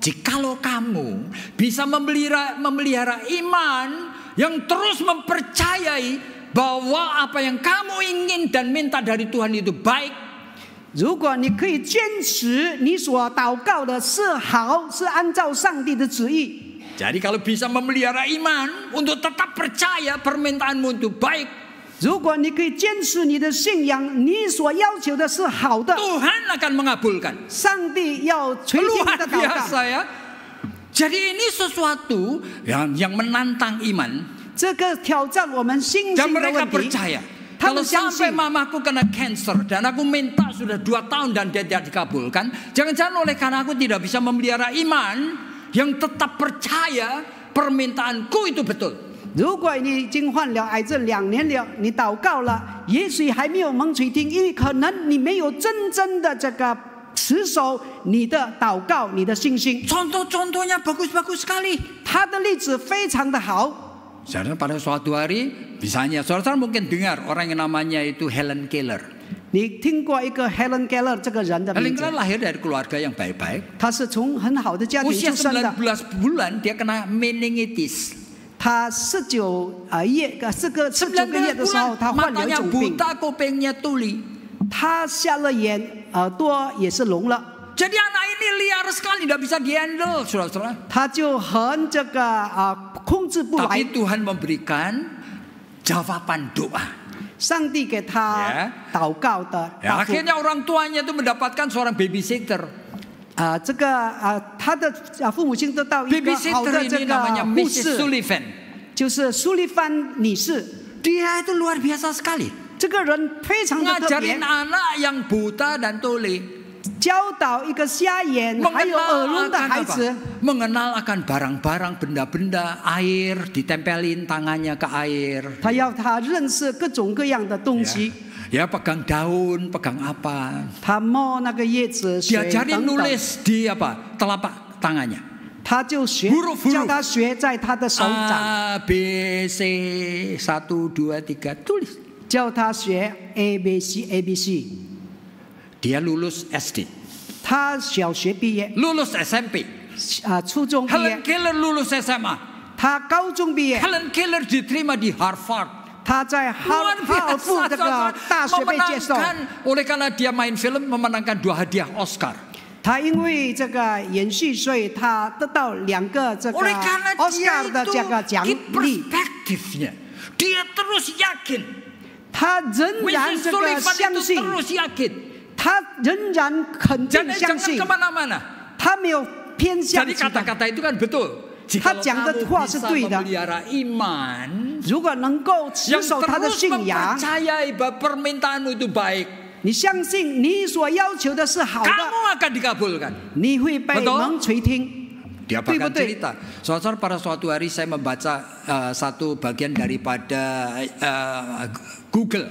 Jikalau kamu bisa memelihara iman yang terus mempercayai bahwa apa yang kamu ingin dan minta dari Tuhan itu baik. 如果你可以坚持你所祷告的是好，是按照上帝的旨意， Jadi kalau bisa memelihara iman untuk tetap percaya permintaanmu itu baik, 如果你可以坚持你的信仰，你所要求的是好的， Tuhan akan mengabulkan. 上帝要垂听你 Luar 的祷告。 biasa ya. Jadi ini sesuatu yang menantang iman. 这个挑战我们信 Dan 心的 mereka 问题。 percaya. 他 Kalau 们相信 sampai mamaku kena cancer dan aku minta sudah 2 tahun dan dia tidak dikabulkan, jangan-jangan oleh karena aku tidak bisa memelihara iman yang tetap percaya permintaanku itu betul. 如果你已经患了癌症2年了，你祷告了，也许还没有蒙垂听，因为可能你没有真正的这个持守你的祷告，你的信心。 Contoh-contohnya bagus-bagus sekali. 他的例子非常的好。 Saudara, pada suatu hari, misalnya saudara mungkin dengar orang yang namanya itu Helen Keller. 你听过一个 Helen Keller 这个人的 Helen 名字？ Keller lahir dari keluarga yang baik-baik. 他是从很好的家庭 Usia 出生的。 19 bulan dia kena meningitis. 他19个月的时候，他患了一 matanya 种病， buta, kupingnya tuli. 他瞎了眼，耳朵也是聋了。 Jadi anak ini liar sekali, tidak bisa dihandle, saudara-saudara. 他就很这个控制不来。 Tapi Tuhan memberikan jawaban doa. 上帝给他祷告的 Ya, 答复。 akhirnya orang tuanya itu mendapatkan seorang babysitter. 这个他的父母亲得到一个好 Babysitter 的这 ini 个 namanya 护 Mrs. 士， Sullivan. 就是苏丽芬女士。 Dia itu luar biasa sekali. 这个人非常的特别 Ngajarin，anak yang buta dan tuli. 教导一个瞎眼还有耳聋的孩子， Mengenal akan barang-barang, benda-benda, air, ditempelin tangannya ke air. 他要他认识各种各样的东西。 Ya, pegang daun, pegang apa. 他摸那个叶子、水 Diajarin 等等， nulis di apa? Telapak tangannya. 他就学 Huruf-huruf 教他学在他的手掌， A, B, C, 1, 2, 3, tulis. 教他学 A B C。 Dia lulus SD. 他小学毕业， lulus SMP. 初中毕业 Helen，Keller lulus SMA. 他高中毕业， Helen Keller diterima di Harvard. 他在哈尔夫这个大学被接受。 Oleh karena dia main film memenangkan 2 hadiah Oscar. 他因为这个演戏，所以他得到2个这个 Oleh karena dia Oscar 的这个奖 itu 励。 perspektifnya, dia terus yakin. 他仍然 Mrs. 这个 Sullivan 相 itu 信， terus yakin. 他仍然肯定 Jangan 相信， kemana-mana. 他没有偏向 Jadi 其他。 kata-kata itu kan betul. Jika kamu 讲的话是 bisa 对的。 memelihara iman 如果能够持 yang 守他的 terus 信仰， mempercayai bahwa permintaanmu itu baik, 你相信你所要求的是好的， kamu akan dikabulkan. 你会被 Betul? 蒙垂听。 Dia 对不 bahkan 对？ cerita, saudara pada suatu hari saya membaca satu bagian daripada Google.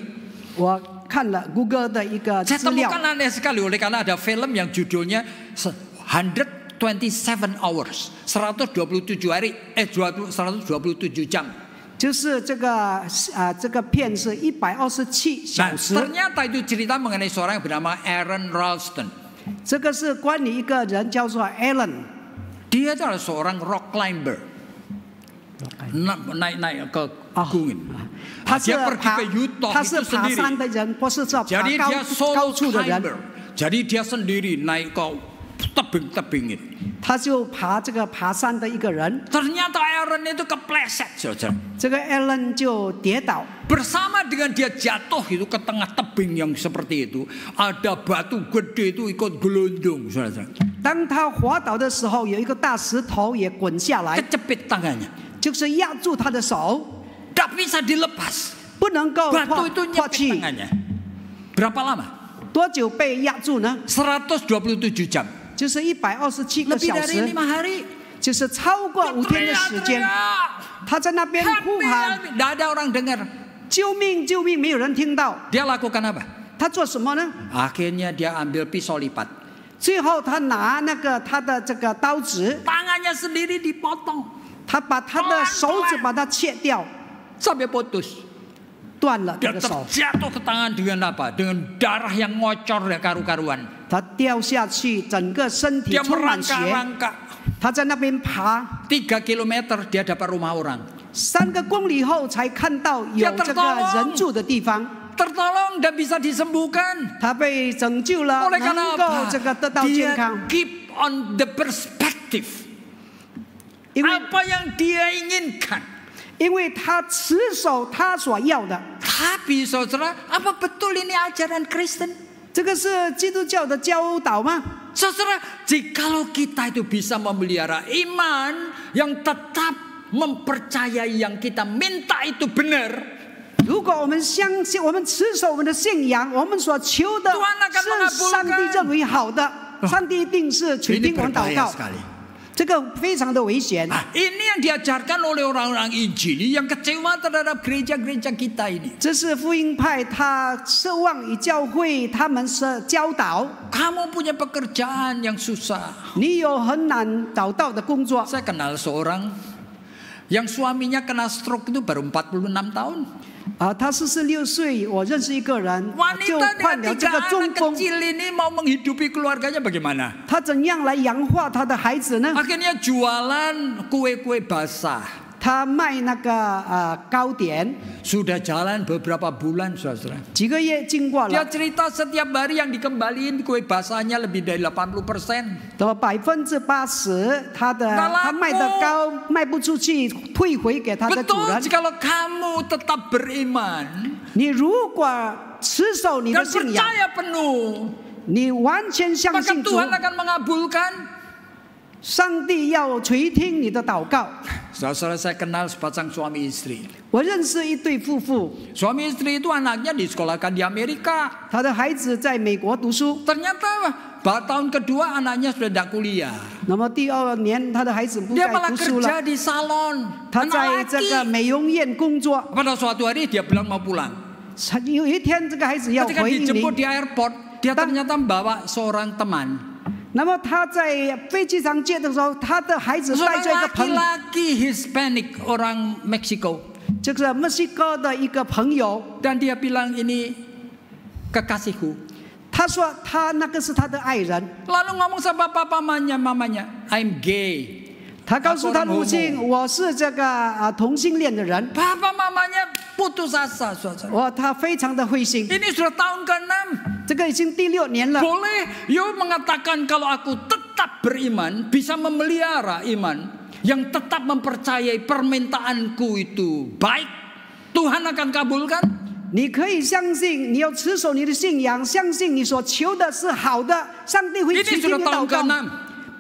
我看了 Google 的一个 Saya 资料， temukan aneh sekali oleh karena ada film yang judulnya 127 hours, 127 hari, 127 jam. 就是这个这个片是127 Nah, 小时， ternyata itu cerita mengenai seorang yang bernama Aaron Ralston. 这个是关于一个人叫做 Alan， Dia adalah seorang rock climber. Naik ke gunung. 他是 Dia pergi 爬 ke Utah 他是 itu 爬山 sendiri. 的人，不是说爬 Jadi dia 高 solo 处的人， climber. Jadi dia sendiri naik ke tebing-tebing itu. 他就爬这个爬山的一个人。 Ternyata Aaron itu kepleset, saudara. 这个 Alan 就跌倒， Bersama dengan dia jatuh itu ke tengah tebing yang seperti itu, ada batu gede itu ikut gelondong, saudara. 当他滑倒的时候，有一个大石头也滚下来， Kecepit tangannya, 就是压住他的手， tak bisa dilepas. 不能够 Batu itu 脱 nyepit 气。 tangannya. Berapa lama? 多久被压住呢？ 127 jam. 就是127个 Lebih 小 dari 时， 5 hari. 就是超过5天的时间。 Teriak-teriak. 他在那边呼喊 Tidak ada orang dengar. 救命救命，没有人听到。 Dia lakukan apa? 他做什么呢？ Akhirnya dia ambil pisau lipat. 最后他拿那个他的这个刀子， Tangannya sendiri dipotong 他把他的手指把它切掉， sampai putus. 断了这 Dia 个手。 terjatuh ke tangan dengan apa? Dengan darah yang ngocor ya karu-karuan. 他掉下去，整个身体 Dia 充满血。 merangkak-rangkak. 他在那边爬 3 kilometer dia dapat rumah orang. 3个公里后，才看到有这个人住的地方。 Tertolong dan bisa disembuhkan. 他被拯救了， Oleh 能 karena 够 apa? 这个得到健 Dia 康。 keep on the perspective. 因为 Apa yang dia inginkan. 因为他持守他所要的， Tapi saudara, apa betul ini ajaran Kristen? 这个是基督教的教导吗？ Saudara, jikalau kita itu bisa memelihara iman yang tetap mempercayai yang kita minta itu benar, 如果我们相信，我们持守我们的信仰，我们所求的 Tuhan akan 是上帝 mengabulkan 认为好的，上帝一定是垂 ini 听我们祷 berbahaya 告。 sekali. 这个非常的危险。 Nah, ini yang diajarkan oleh orang-orang Injili yang kecewa terhadap gereja-gereja kita ini. 这是福音派他奢望与教会他们是教导， Kamu punya pekerjaan yang susah. 你有很难找到的工作。 Saya kenal seorang yang suaminya kena stroke itu baru 46 tahun. 他46岁，我认识一个人，就 Wanita 患了 dengan 这 3 个中 anak 风。 kecil ini mau menghidupi keluarganya bagaimana? 他怎样来养化他的孩子呢？ Akhirnya jualan kue-kue basah. 他卖那个糕点， Sudah jalan beberapa bulan, saudara. 几个月经过 Dia 了， cerita setiap hari yang dikembaliin kue basahnya lebih dari 80%. 得80%，他卖的糕卖不出去，退回给他的主 Betul, 人。 jikalau kamu tetap beriman 你如果持守你的 dan 信仰， percaya penuh, 你完全相 maka 信主， Tuhan akan mengabulkan. 上帝要垂听你的祷告。 Saudara, saya kenal sepasang suami istri. 我认识一对夫妇， Suami istri itu anaknya disekolahkan di Amerika. 他的孩子在美国读书， Ternyata tahun kedua anaknya sudah tidak kuliah. 那么第2年他的孩子不 Dia 再 malah 读书 kerja 了， di salon. 他 Anak 在这个 laki. 美容院工作。 Pada suatu hari dia bilang mau pulang. 有一天，这个孩子要 Ketika 回印尼 dijemput，di airport, dia ternyata membawa seorang teman. 那么他在飞机上接的时候，他的孩子带 Seorang 着一个朋友， laki-laki Hispanic, orang Meksiko. 这个墨西哥的一个朋友， Dan dia bilang ini kekasihku. 他说他那个是他的爱人。 Lalu ngomong sama papa mamanya, I'm gay. 他告诉他母亲，我是这个同性恋的人。 Papa mamanya putus asa, saudara. 哇，他非常的灰心。 Ini sudah tahun ke-6. 这个已经第6年了。 Boleh you mengatakan kalau aku tetap beriman, bisa memelihara iman, yang tetap mempercayai permintaanku itu baik, Tuhan akan kabulkan. 你可以相信，你要持守你的信仰，相信你所求的是好的，上帝会 Ini 垂听 sudah 你的祷 tahun 告。 ke-6.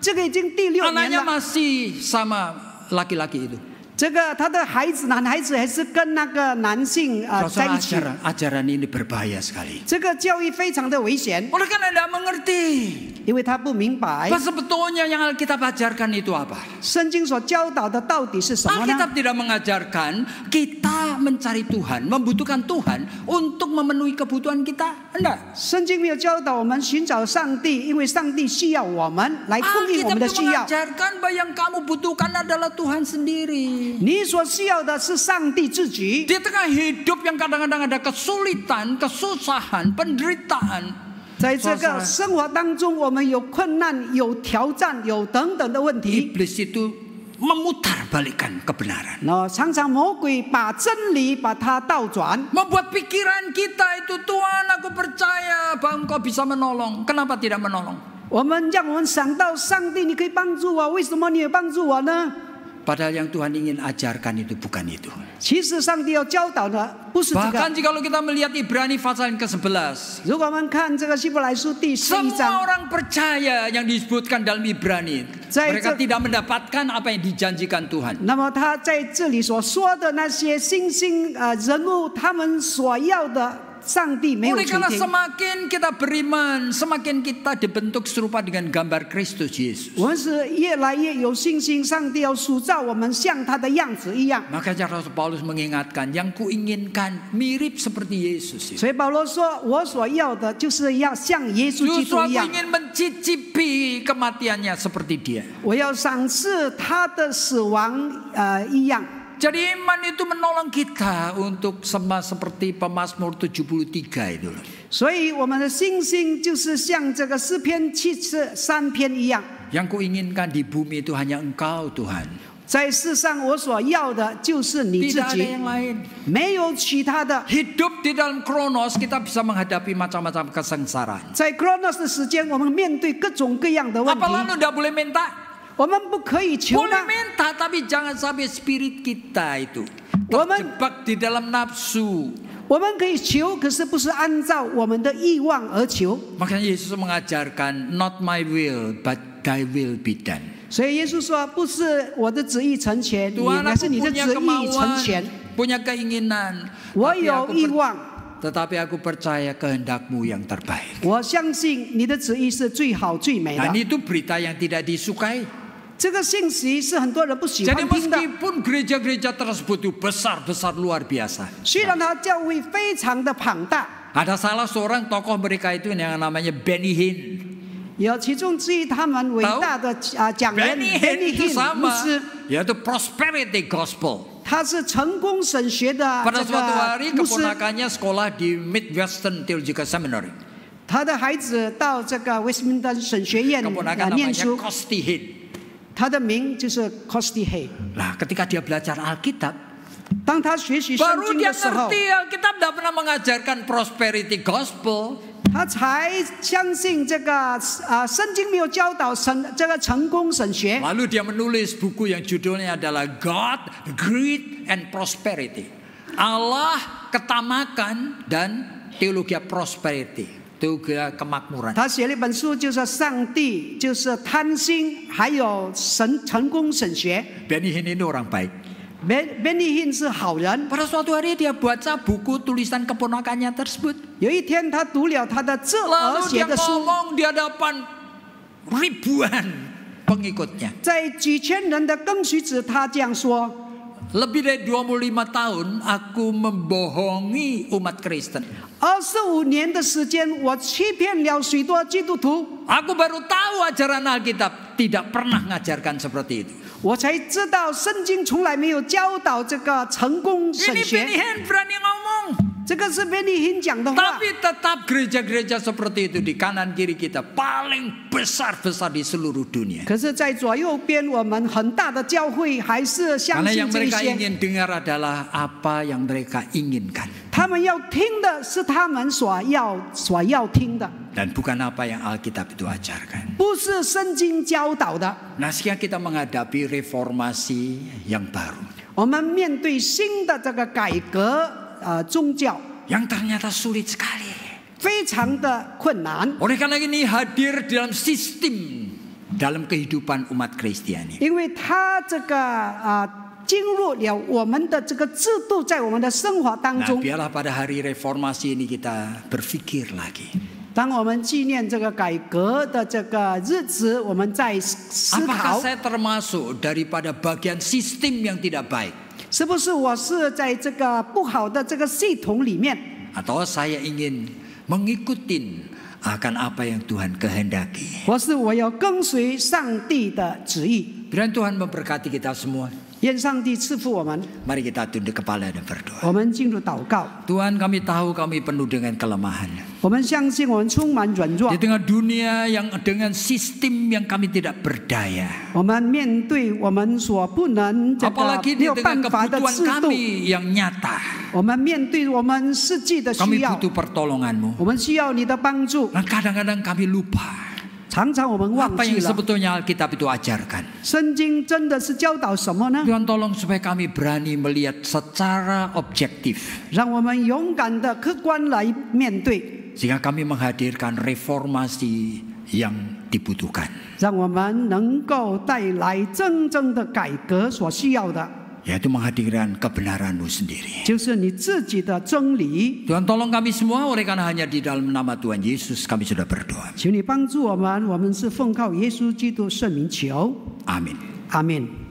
这个已经第6年 Anaknya 了。 masih sama laki-laki itu. 这个他的孩子，男孩子还是跟那个男性在一起。 Ajaran ini berbahaya sekali. 这个教育非常的危险， Oleh karena tidak mengerti. 因为他不明白 Sebetulnya yang Alkitab ajarkan itu apa? 圣经所教导的到底是什么呢？ Alkitab tidak mengajarkan kita mencari Tuhan, membutuhkan Tuhan untuk memenuhi kebutuhan kita. Enggak. 圣经没有教导我们寻找上帝，因为上帝需要我们来供应我 Alkitab 们的 itu 需要。 mengajarkan bahwa yang kamu butuhkan adalah Tuhan sendiri. 你所需要的是上帝自己。 Di tengah hidup yang kadang-kadang ada kesulitan, kesusahan, penderitaan. 在这个生活当中，我们有困难、有挑战、有等等的问题。 Iblis itu memutarbalikkan kebenaran. 那常常魔鬼把真理把它倒转， Membuat pikiran kita itu, Tuhan aku percaya bahwa Engkau bisa menolong. Kenapa tidak menolong? 让我们想到上帝，你可以帮助我，为什么你也帮助我呢？ Padahal yang Tuhan ingin ajarkan itu bukan itu. 其实上帝要教导的不是这 Bahkan 个。 jika kita melihat Ibrani pasal yang ke-11, 如果我们看这个希伯来书第11 semua 章， orang percaya yang disebutkan dalam Ibrani, mereka tidak mendapatkan apa yang dijanjikan Tuhan. 那么他在这里所说的那些新兴人物，他们所要的，上帝没有 Oleh 垂 karena 听。 semakin kita beriman, semakin kita dibentuk serupa dengan gambar Kristus Yesus. 我们是越来越有信心，上帝要塑造我们像他的样子一样。 Makanya Rasul Paulus mengingatkan, yang kuinginkan mirip seperti Yesus. 所以保罗说：“我所要的就是要像耶稣基 Justru 督一 aku 样， ingin mencicipi kematiannya seperti dia. 我要赏赐他的死亡一样。” Jadi iman itu menolong kita untuk sama seperti Pemazmur 73 itu. 所以我们的信心就是像这个诗篇73篇一样。 Yang kuinginkan di bumi itu hanya Engkau Tuhan. 在世上我所要的就是你自 Tidak ada 己， yang lain. 没有其他的。 Hidup di dalam Kronos kita bisa menghadapi macam-macam kesengsaraan. 在 Kronos 的时间，我们面对各种各样的问 Apa 题， lalu tidak boleh minta? 我们不可以求 Boleh 吗？ minta, tapi jangan sampai spirit kita itu Woman- terjebak di dalam nafsu. 我们可以求，可是不是按照我们的欲望而求。 Makanya Yesus mengajarkan, not my will, but thy will be done. 所以耶稣说：“不是我的旨意成全， Tuhan 乃是 aku 你的 punya 旨意成 kemauan, 全。 punya keinginan. 我 Tapi 有 aku 欲望， Tetapi aku percaya kehendakmu yang terbaik. 我相信你的旨意是最好最美 Dan 的。 itu berita yang tidak disukai. 这个信息是很多人不喜 Jadi 欢听的。 meskipun gereja-gereja tersebut itu besar-besar luar biasa. 虽然他教会非常的庞大， Ada salah seorang tokoh mereka itu yang namanya Benny Hinn. 有其中之一他们伟大的讲员 Benny Hinn Benny itu Hinn 牧 sama, 师， yaitu prosperity gospel. 他是成功神学的 Pada 这 suatu 个 hari 牧师。 keponakannya sekolah di Midwestern Theological Seminary. 他的孩子到这个威斯敏登神学院 Keponakan 念 namanya 书， Costi Hinn. 他的名就是 Costi Hay。 Nah, ketika dia belajar Alkitab, 当他学习圣 baru 经 dia 的时候， ngerti Alkitab tidak pernah mengajarkan prosperity gospel. 他才相信这个圣经没有教导这个成功神学。 Lalu dia menulis buku yang judulnya adalah God, Greed and Prosperity. Allah, ketamakan dan teologi prosperity. Teologi kemakmuran. 他写了一本书，就是上帝，就是贪心，还有成功神学。 Benny Hinn ini orang baik. Benny Hinn 是好人。 Pada suatu hari dia baca buku tulisan keponakannya tersebut. 有一天，他读了他的侄儿 Lalu 写 dia 的书， ngomong di hadapan ribuan pengikutnya. 在几千人的跟随者，他这样说。 Lebih dari 25 tahun aku membohongi umat Kristen. 25年的时间，我欺骗了许多基督徒， Aku baru tahu ajaran Alkitab tidak pernah mengajarkan seperti itu. 我才知道圣经从来没有教导这个成功神 Ini 学。 Benny Hinn berani ngomong. 这个是贝利hin讲的话。 Tapi tetap gereja-gereja seperti itu di kanan kiri kita paling besar-besar di seluruh dunia. 可是，在左右边我们很大的教会还是相 Karena 信 yang 这 mereka 些。 ingin dengar adalah apa yang mereka inginkan. 他们要听的是他们所要听的， Dan bukan apa yang Alkitab itu ajarkan. 不是圣经教导的。 Nah, sekarang kita menghadapi reformasi yang baru. 我们面对新的这个改革宗教， Yang ternyata sulit sekali. 非常的困难。 Oleh karena ini hadir dalam sistem dalam kehidupan umat Kristiani. 因为他这个进入了我们的这个制度，在我们的生活当 Nah, 中。 biarlah pada hari reformasi ini kita berpikir lagi. 当我们纪念这个改革的这个日子，我们在思 Apakah 考， saya termasuk daripada bagian sistem yang tidak baik? 是不是我是在这个不好的这个系统里面， Atau saya ingin mengikuti akan apa yang Tuhan kehendaki? 或是我要跟随上帝的旨意？ Biar Tuhan memberkati kita semua. 愿上帝赐福我们。 Mari kita tunduk kepala dan berdoa. 我们进入祷告。 Tuhan, kami tahu kami penuh dengan kelemahan. 我们相信我们充满软弱 Di，tengah dunia yang dengan sistem yang kami tidak berdaya. 我们面对我们所不能这个 Apalagi 没 di 有 tengah 办法的 kebutuhan 制度， kami yang nyata. 我们面对我们实际的 Kami 需要， butuh pertolongan-Mu. 我们需要你的帮助。 Dan kadang-kadang kami lupa 常常我们忘 apa 记 yang 了， sebetulnya Alkitab itu ajarkan. 圣经真的是教导什么呢？ Tuhan tolong supaya kami berani melihat secara objektif. 让我们勇敢的、客观来面对， Sehingga kami menghadirkan reformasi yang dibutuhkan. 让我们能够带来真正的改革所需要的， Yaitu menghadirkan kebenaran-Mu sendiri. 就是你自己的真理。 Tuhan tolong kami semua, oleh karena hanya di dalam nama Tuhan Yesus kami sudah berdoa. 请你帮助我们，我们是奉靠耶稣基督圣名求， Amin. 阿门。